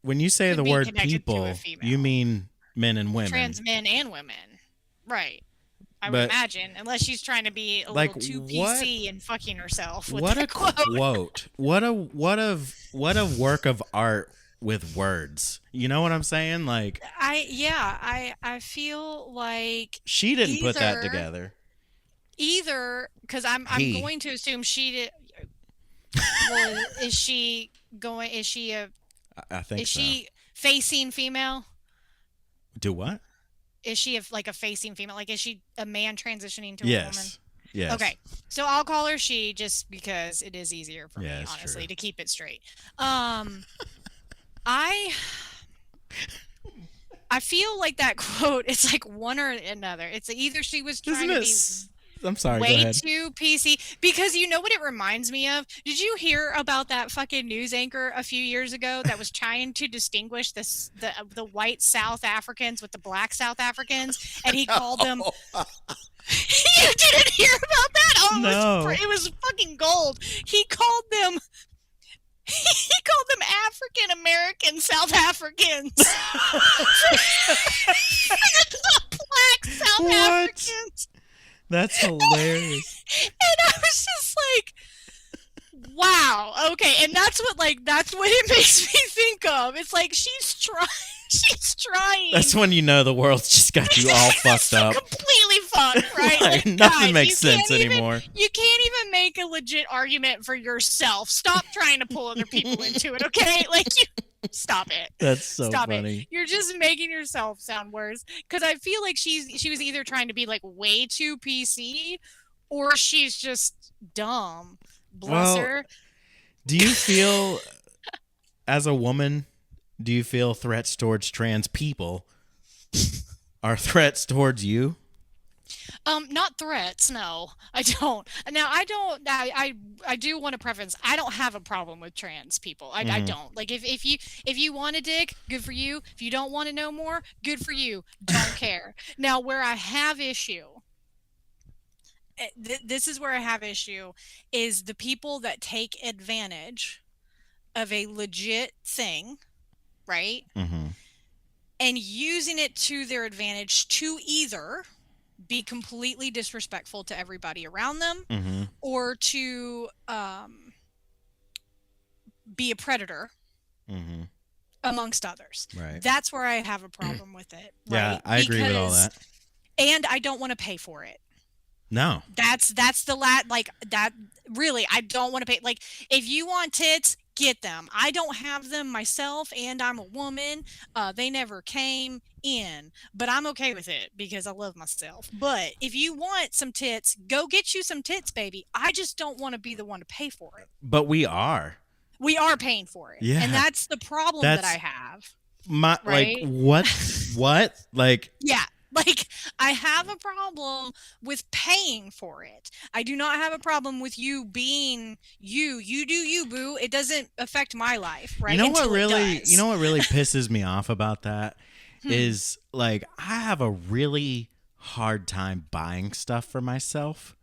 When you say could the be word connected to a people, you female. mean men and women. Trans men and women. Right. I would But imagine, unless she's trying to be a like, little too what? PC and fucking herself with What a that quote. quote! What a work of art with words. You know what I'm saying? Like, I feel like she didn't put that either together. either because I'm He. going to assume she did. Well, is she going? Is she a? I think Is so. she facing female? Do what? Is she like a facing female? Like, is she a man transitioning to a woman? Yes. Yes. Okay, so I'll call her she just because it is easier for Yeah, me, it's honestly, true. to keep it straight. I feel like that quote. It's like one or another. It's either she was trying Isn't to it? be I'm sorry. Go way ahead. too PC because you know what it reminds me of? Did you hear about that fucking news anchor a few years ago that was trying to distinguish the white South Africans with the black South Africans, and he called them. You didn't hear about that? Oh, No. it was fucking gold. He called them. He called them African American South Africans. Black South What? Africans. That's hilarious. And I was just like, wow, okay. And that's what it makes me think of. It's like she's trying. That's when you know the world's just got you all fucked up. Completely fucked, right? Like, Like, nothing guys, makes you sense can't even- anymore. You can't even make a legit argument for yourself. Stop trying to pull other people into it, okay? Like, stop it. That's so Stop funny. it. You're just making yourself sound worse. Because I feel like she was either trying to be like way too PC, or she's just dumb. Bless Well, her. Do you feel, as a woman, do you feel threats towards trans people are threats towards you? Not threats. No, I don't. Now, I don't. I do want to preference. I don't have a problem with trans people. I don't. Like, if you want a dick, good for you. If you don't want to know more, good for you. Don't care. Now, where I have issue. This is where I have issue is the people that take advantage of a legit thing, right? Mm-hmm. And using it to their advantage to either be completely disrespectful to everybody around them, Mm-hmm. or to be a predator Mm-hmm. amongst others. Right. That's where I have a problem with it. Yeah, right? I agree with all Because- that. And I don't want to pay for it. No. That's the like that really I don't want to pay. Like, if you want tits, get them. I don't have them myself, and I'm a woman. They never came in, but I'm okay with it because I love myself. But if you want some tits, go get you some tits, baby. I just don't want to be the one to pay for it. But we are. We are paying for it. Yeah. And that's the problem that That's- I have. My Right? like what? Like, Yeah. Like, I have a problem with paying for it. I do not have a problem with you being you. You do you, boo. It doesn't affect my life, right? you know what Until it really does. you know what really pisses me off about that Hmm. is like I have a really hard time buying stuff for myself.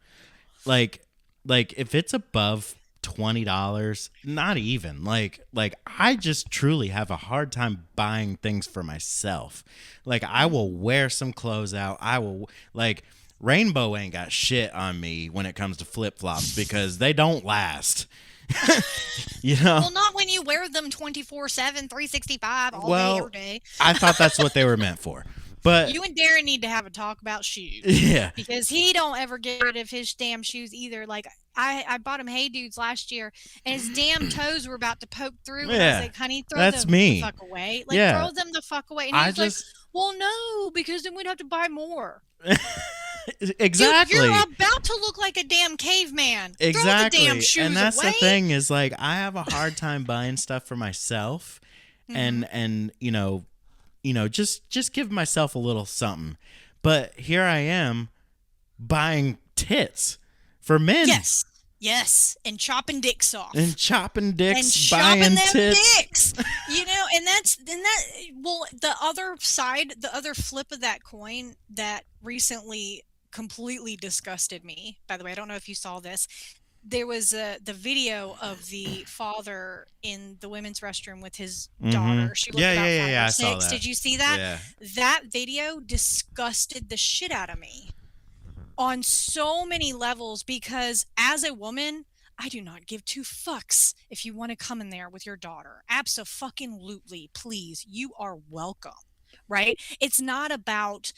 Like if it's above $20, not even like I just truly have a hard time buying things for myself. Like, I will wear some clothes out. I will, like, Rainbow ain't got shit on me when it comes to flip-flops because they don't last. You know? Well, not when you wear them 24/7, 365 all Well, day, every day. I thought that's what they were meant for. But You and Darren need to have a talk about shoes. yeah. Because he don't ever get rid of his damn shoes either. Like, I bought him Hey Dudes last year, and his damn toes were about to poke through. And I Yeah, was like, honey, throw that's them me. the fuck away. Like, Yeah. throw them the fuck away. And he I was like, just well, no, because then we'd have to buy more. exactly. Dude, you're about to look like a damn caveman. Exactly. Throw the damn shoes and that's away. the thing is like I have a hard time buying stuff for myself Mm-hmm. and you know just give myself a little something. But here I am buying tits for men Yes, and chopping dicks off. and chopping And dicks, chopping buying them tits. dicks. You know, and that well, the other side, the other flip of that coin that recently completely disgusted me. By the way, I don't know if you saw this. There was the video of the father in the women's restroom with his daughter. She looked Yeah, about yeah, yeah, 5 or yeah, I 6. saw that. Did you see that? Yeah. That video disgusted the shit out of me. on so many levels because as a woman, I do not give two fucks if you want to come in there with your daughter. Abso-fucking-lutely, please. You are welcome. Right? It's not about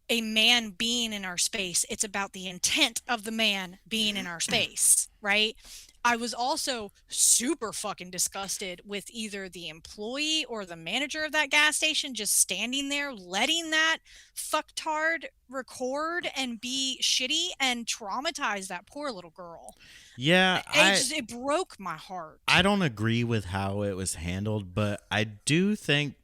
a man being in our space. It's about the intent of the man being in our space, right? I was also super fucking disgusted with either the employee or the manager of that gas station just standing there letting that fucktard record and be shitty and traumatize that poor little girl. Yeah, It broke my heart. I don't agree with how it was handled, but I do think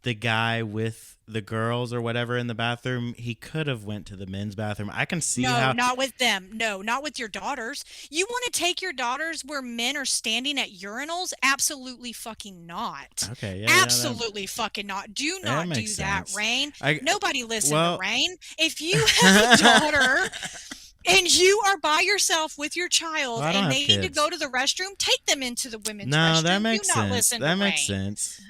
the guy with the girls or whatever in the bathroom, he could have went to the men's bathroom. I can see No, how. not with them. No, not with your daughters. You want to take your daughters where men are standing at urinals? Absolutely fucking not. Okay, yeah, Absolutely fucking not. Do that not do makes that, sense. Rain. I Nobody listen well, to Rain. If you have a daughter and you are by yourself with your child Well, I don't and have they need to kids. go to the restroom, take them into the women's no, restroom. that makes do not sense. listen That to makes Rain. sense.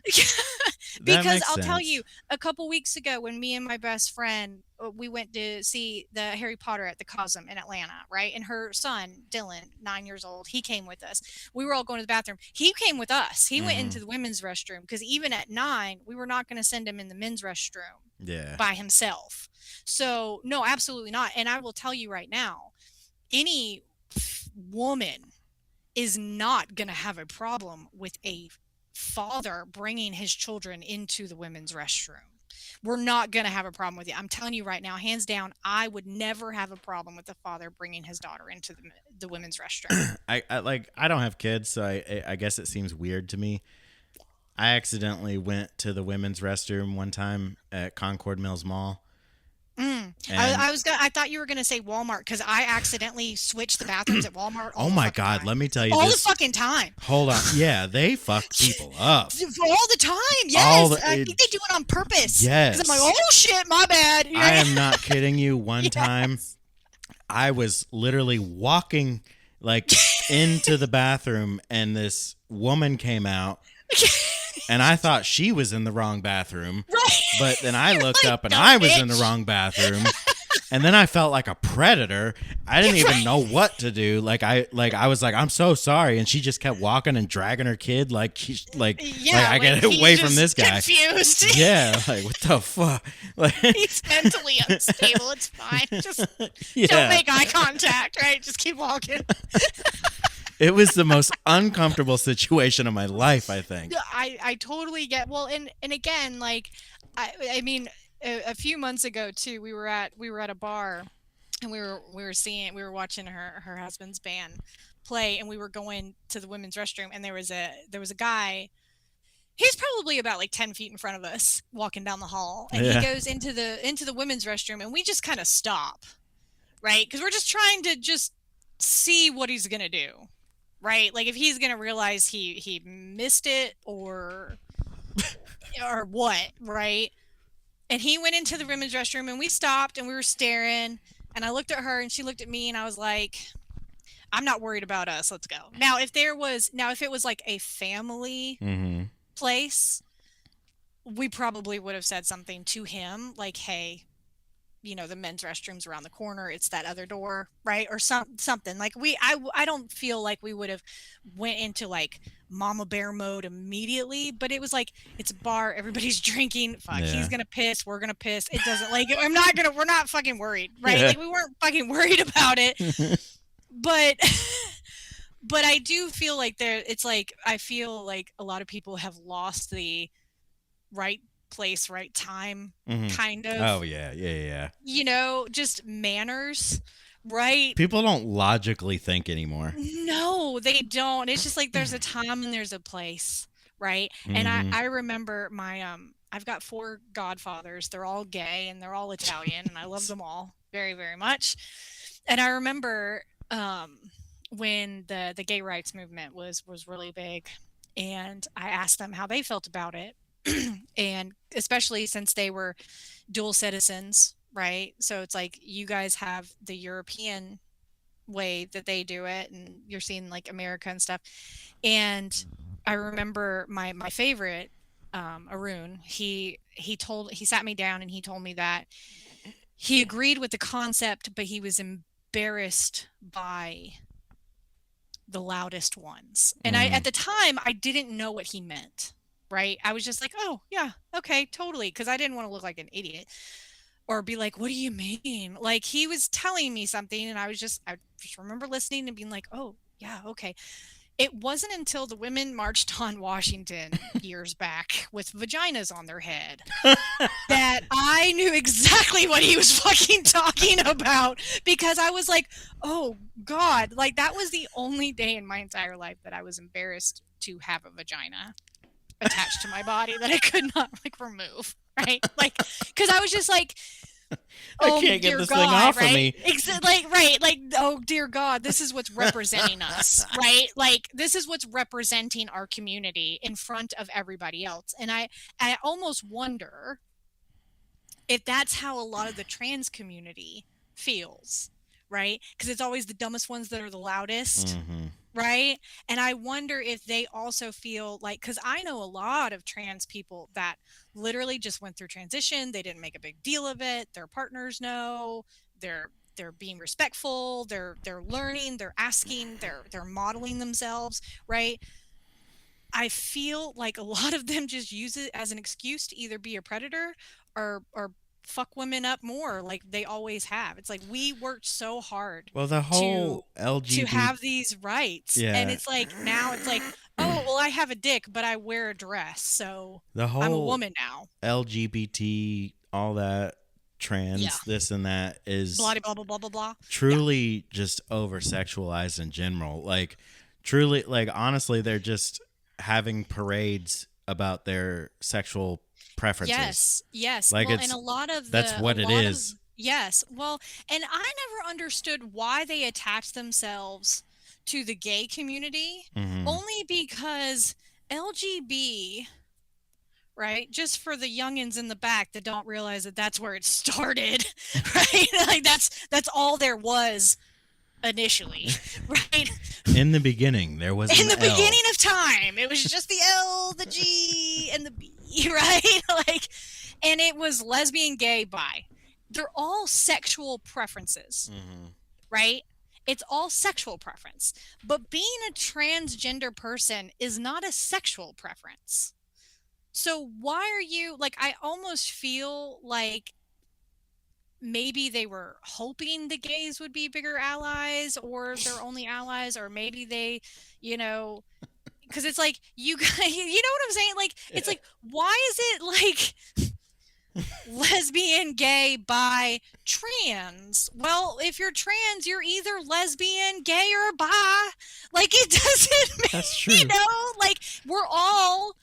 That Because makes I'll tell sense. you, a couple weeks ago when me and my best friend we went to see the Harry Potter at the Cosm in Atlanta, right? And her son, Dylan, 9 years old, he came with us. We were all going to the bathroom. He came with us. He went into Mhm. the women's restroom because even at 9, we were not going to send him in the men's restroom Yeah. by himself. So, no, absolutely not. And I will tell you right now, any woman is not going to have a problem with a father bringing his children into the women's restroom. We're not going to have a problem with it. I'm telling you right now, hands down, I would never have a problem with the father bringing his daughter into the women's restroom. I don't have kids, so I guess it seems weird to me. I accidentally went to the women's restroom one time at Concord Mills Mall, Mm. and I thought you were gonna say Walmart because I accidentally switched the bathrooms at Walmart all oh the my fucking god, time. let me tell you All the this. fucking time. Hold on, yeah, they fuck people up. All the time. All Yes. the- I think they do it on purpose. Yes. Because I'm like, oh shit, my bad. I am not kidding you. One time, Yes. I was literally walking like into the bathroom, and this woman came out, and I thought she was in the wrong bathroom. Right. But then I You're looked like, up and "Dumb I was in the bitch." wrong bathroom. And then I felt like a predator. I didn't even know what to do. I was like, I'm so sorry, and she just kept walking and dragging her kid like Yeah, I get he's away from just this guy. Confused. Yeah, like what the fuck? Like, He's mentally unstable. It's fine. Just yeah, don't make eye contact, right? Just keep walking. it was the most uncomfortable situation of my life. I think. I totally get and again like I mean a few months ago too we were at a bar and we were watching her husband's band play and we were going to the women's restroom and there was a guy. He's probably about like 10 feet in front of us walking down the hall and Yeah. he goes into the women's restroom and we just kind of stop, right? Because we're just trying to just see what he's gonna do, right? Like if he's gonna realize he missed it or what, right? And he went into the women's restroom and we stopped and we were staring and I looked at her and she looked at me and I was like, I'm not worried about us. Let's go. Now if it was like a family Mm-hmm. place, we probably would have said something to him like, hey, the men's restrooms around the corner, it's that other door, right? Or something like I don't feel like we would have went into like mama bear mode immediately, but it was like it's a bar, everybody's drinking, fuck, Yeah. he's gonna piss, we're gonna piss, it doesn't like we're not fucking worried, right? Yeah. Like we weren't fucking worried about it. But but I do feel like I feel like a lot of people have lost the right place, right time Mhm. kind of. Oh yeah. Just manners, right? People don't logically think anymore. No, they don't. It's just like there's a time and there's a place, right? And Mhm. I remember I've got 4 godfathers. They're all gay and they're all Italian and I love them all very, very much. And I remember when the gay rights movement was really big and I asked them how they felt about it. And especially since they were dual citizens, right? So it's like you guys have the European way that they do it and you're seeing like America and stuff. And I remember my favorite Arun, he sat me down and he told me that he agreed with the concept, but he was embarrassed by the loudest ones. And I, at the time, I didn't know what he meant, right? I was just like, oh, yeah, okay, totally. Because I didn't want to look like an idiot or be like, what do you mean? Like, he was telling me something, and I just remember listening and being like, oh, yeah, okay. It wasn't until the women marched on Washington years back with vaginas on their head that I knew exactly what he was fucking talking about, because I was like, oh God, like that was the only day in my entire life that I was embarrassed to have a vagina attached to my body that I could not like remove, right? Like, because I was just like, I oh can't get dear this God, thing off right? of me. Like, oh dear God, this is what's representing us, right? Like, this is what's representing our community in front of everybody else. And I almost wonder if that's how a lot of the trans community feels, right? Because it's always the dumbest ones that are the loudest, right? And I wonder if they also feel like, because I know a lot of trans people that literally just went through transition, they didn't make a big deal of it, their partners know, they're being respectful, they're learning, they're asking, they're modeling themselves, right? I feel like a lot of them just use it as an excuse to either be a predator or fuck women up more, like they always have. It's like, we worked so hard Well, the whole to LGBT, have these rights, and yeah, it's like, now it's like, oh well, I have a dick but I wear a dress, so the I'm a whole woman now. LGBT, all that trans, Yeah. this and that is Blah blah blah blah blah blah. truly just over sexualized in general. Like, truly, like, honestly, they're just having parades about their sexual preferences. Yes. Like, Well, it's and a lot of that's what it is. yes. Well, and I never understood why they attached themselves to the gay community, only because LGB, right? Just for the youngins in the back that don't realize that that's where it started, right? Like that's all there was initially, right? In the beginning, there was In an the L. beginning of time, it was just the L, the G, and the B, right? Like, and it was lesbian, gay, bi. They're all sexual preferences, right? It's all sexual preference. But being a transgender person is not a sexual preference. So why are you like, I almost feel like maybe they were hoping the gays would be bigger allies or their only allies, or maybe they, you know, because it's like, you guys, you know what I'm saying? Like, it's like, why is it like lesbian, gay, bi, trans? Well, if you're trans, you're either lesbian, gay, or bi. Like, it doesn't make, That's true. you know, like, we're all,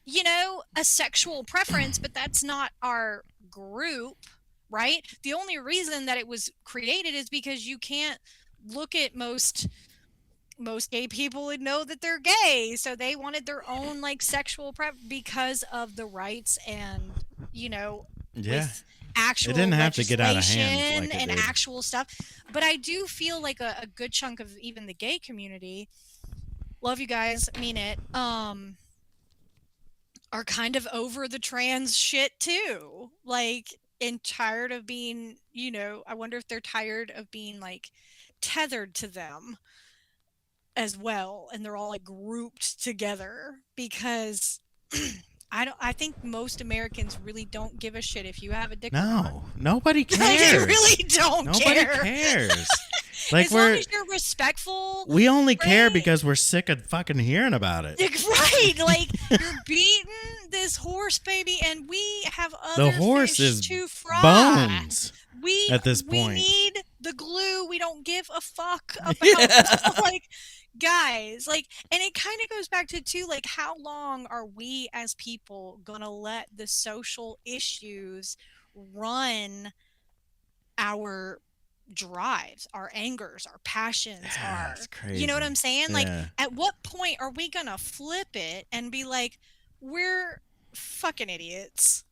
you know, a sexual preference, but that's not our group, right? The only reason that it was created is because you can't look at most gay people and know that they're gay, so they wanted their own like sexual prep because of the rights and, you know, Yeah. with actual It didn't have to get out of hand legislation like it and did. actual stuff. But I do feel like a good chunk of even the gay community, love you guys, mean it, are kind of over the trans shit too. Like, and tired of being, you know, I wonder if they're tired of being like tethered to them as well, and they're all like grouped together, because I think most Americans really don't give a shit if you have a dick or not. No, nobody Like, cares. they really don't Nobody care. cares. Like, As long as you're respectful. we only care right? because we're sick of fucking hearing about it. Right, like, you're beating this horse, baby, and we have other The horse fish is to fry. bones. We at this we point. need the glue. We don't give a fuck about Yeah. like, guys, like, and it kind of goes back to too, like, how long are we as people gonna let the social issues run our drives, our angers, our passions, Yeah, our, it's crazy. you know what I'm saying? Like, Yeah. at what point are we gonna flip it and be like, we're fucking idiots?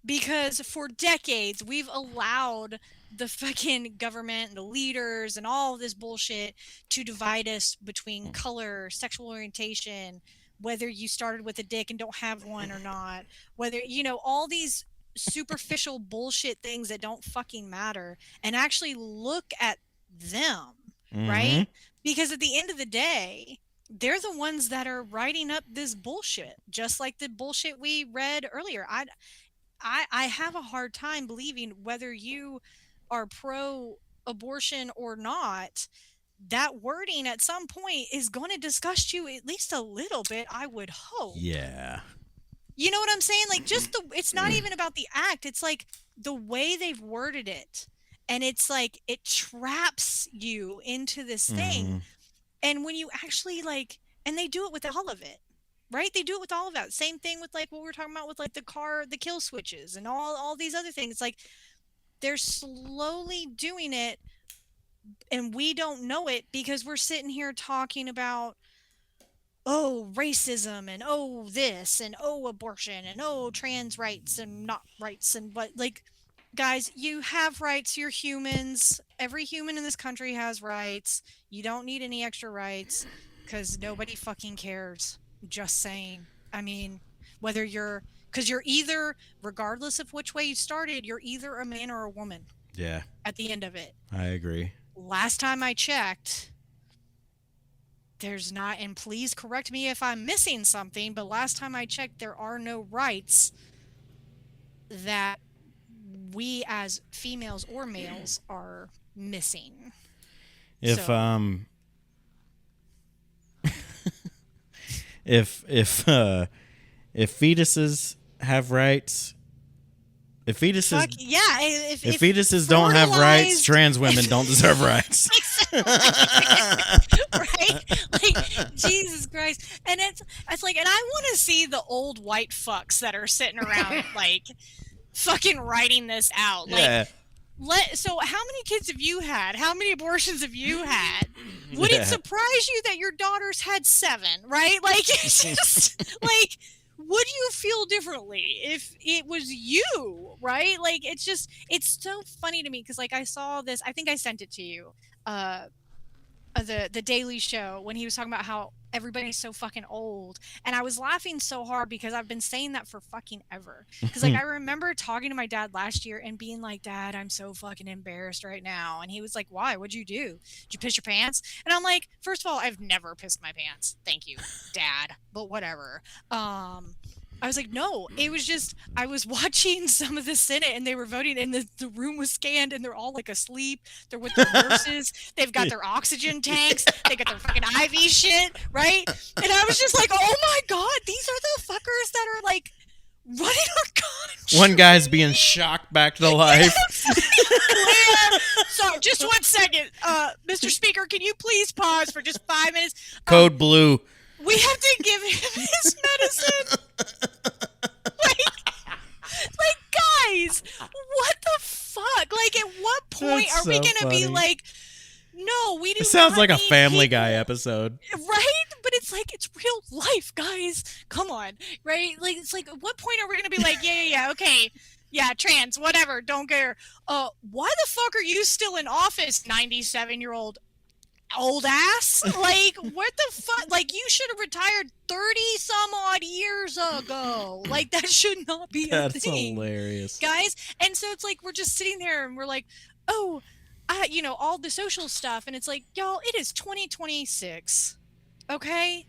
Because for decades we've allowed the fucking government and the leaders and all of this bullshit to divide us between color, sexual orientation, whether you started with a dick and don't have one or not, whether, you know, all these superficial bullshit things that don't fucking matter and actually look at them, right? Because at the end of the day, they're the ones that are writing up this bullshit, just like the bullshit we read earlier. I have a hard time believing whether you are pro abortion or not, that wording at some point is going to disgust you at least a little bit, I would hope. Yeah. You know what I'm saying? Like, just it's not even about the act. It's like the way they've worded it. And it's like, it traps you into this thing. And when you actually like, and they do it with all of it, right? They do it with all of that. Same thing with like what we were talking about with like the kill switches and all these other things. Like, they're slowly doing it and we don't know it because we're sitting here talking about, oh, racism and oh, this and oh, abortion and oh, trans rights and not rights. And but like, guys, you have rights. You're humans. Every human in this country has rights. You don't need any extra rights because nobody fucking cares. Just saying. I mean, whether because you're either, regardless of which way you started, you're either a man or a woman. Yeah. At the end of it. I agree. Last time I checked, there's not, and please correct me if I'm missing something, but last time I checked, there are no rights that we as females or males are missing. If if fetuses have rights, if fetuses if fetuses don't have rights, trans women don't deserve rights. Right? Like, Jesus Christ. And it's like, and I want to see the old white fucks that are sitting around like fucking writing this out. Yeah. Like, so how many kids have you had? How many abortions have you had? Would it surprise you that your daughters had 7, right? Like, it's just like, would you feel differently if it was you, right? Like, it's so funny to me because like I saw this, I think I sent it to you, the Daily Show, when he was talking about how everybody's so fucking old, and I was laughing so hard because I've been saying that for fucking ever. Because like I remember talking to my dad last year and being like, Dad, I'm so fucking embarrassed right now. And he was like, why? What'd you do? Did you piss your pants? And I'm like, first of all, I've never pissed my pants. Thank you, Dad. But whatever. I was like, no, it was just, I was watching some of the Senate and they were voting and the room was scanned and they're all like asleep. They're with their nurses. They've got their oxygen tanks. They got their fucking IV shit, right? And I was just like, oh my God, these are the fuckers that are like running our country. One guy's being shocked back to life. So just 1 second. Mr. Speaker, can you please pause for just 5 minutes? Code blue. We have to give him his medicine. like, guys, what the fuck? Like, at what point That's are we so going to be funny. like, no, we do It sounds not like a need Family people. Guy episode. Right? But it's like, it's real life, guys. Come on, right? Like, it's like, at what point are we going to be like, yeah, okay. Yeah, trans, whatever, don't care. Why the fuck are you still in office, 97-year-old old ass? Like, what the fuck? Like, you should have retired 30 some odd years ago. Like, that should not be a That's thing, hilarious. guys. And so it's like, we're just sitting there and we're like, oh, all the social stuff. And it's like, y'all, it is 2026. Okay?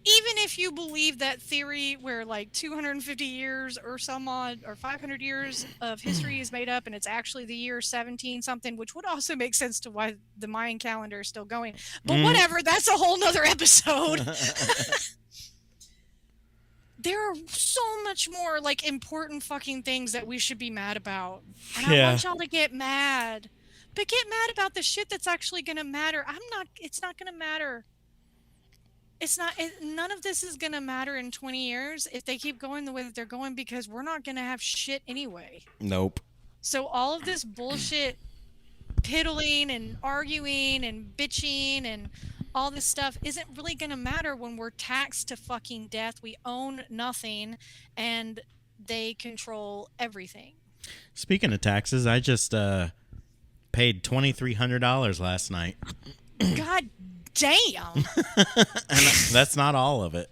Even if you believe that theory where like 250 years or some odd or 500 years of history is made up and it's actually the year 17 something, which would also make sense to why the Mayan calendar is still going. But whatever, that's a whole nother episode. There are so much more like important fucking things that we should be mad about. And I want y'all to get mad. But get mad about the shit that's actually going to matter. It's not going to matter. None of this is going to matter in 20 years if they keep going the way that they're going, because we're not going to have shit anyway. Nope. So all of this bullshit piddling and arguing and bitching and all this stuff isn't really going to matter when we're taxed to fucking death. We own nothing and they control everything. Speaking of taxes, I just paid $2,300 last night. God damn. And that's not all of it.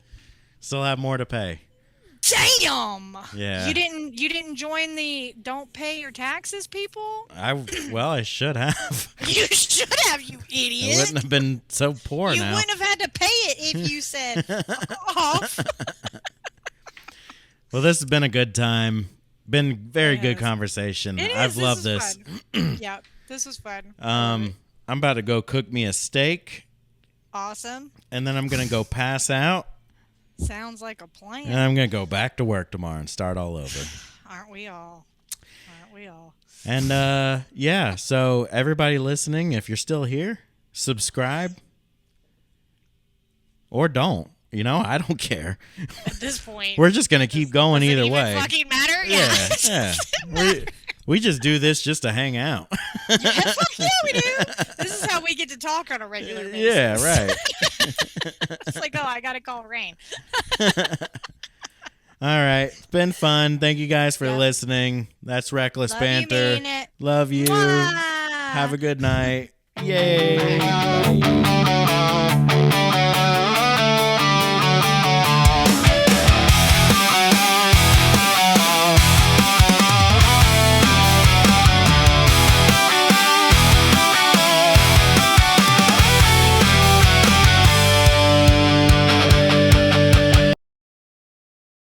Still have more to pay. Damn. Yeah. You didn't join the don't pay your taxes people? I should have. You should have, you I idiot. wouldn't have been so poor You now. wouldn't have had to pay it if you said off. Well, this has been a good time. Been very good Yes. conversation. It is. I've loved this. Fun. Yeah, this was fun. I'm about to go cook me a steak, Awesome. and then I'm gonna go pass out, Sounds like a plan. and I'm gonna go back to work tomorrow and start all over. Aren't we all? Aren't we all? And yeah, so everybody listening, if you're still here, subscribe or don't. You know, I don't care. At this point, We're just gonna keep going does it either even way. fucking matter? Yeah. We just do this just to hang out. Fuck yeah, we do. This is how we get to talk on a regular basis. Yeah, right. It's like, oh, I gotta call Rain. All right. It's been fun. Thank you guys for Yep. listening. That's Reckless Love you, Panther. mean it. Love you. Mwah. Have a good night. Yay. Bye.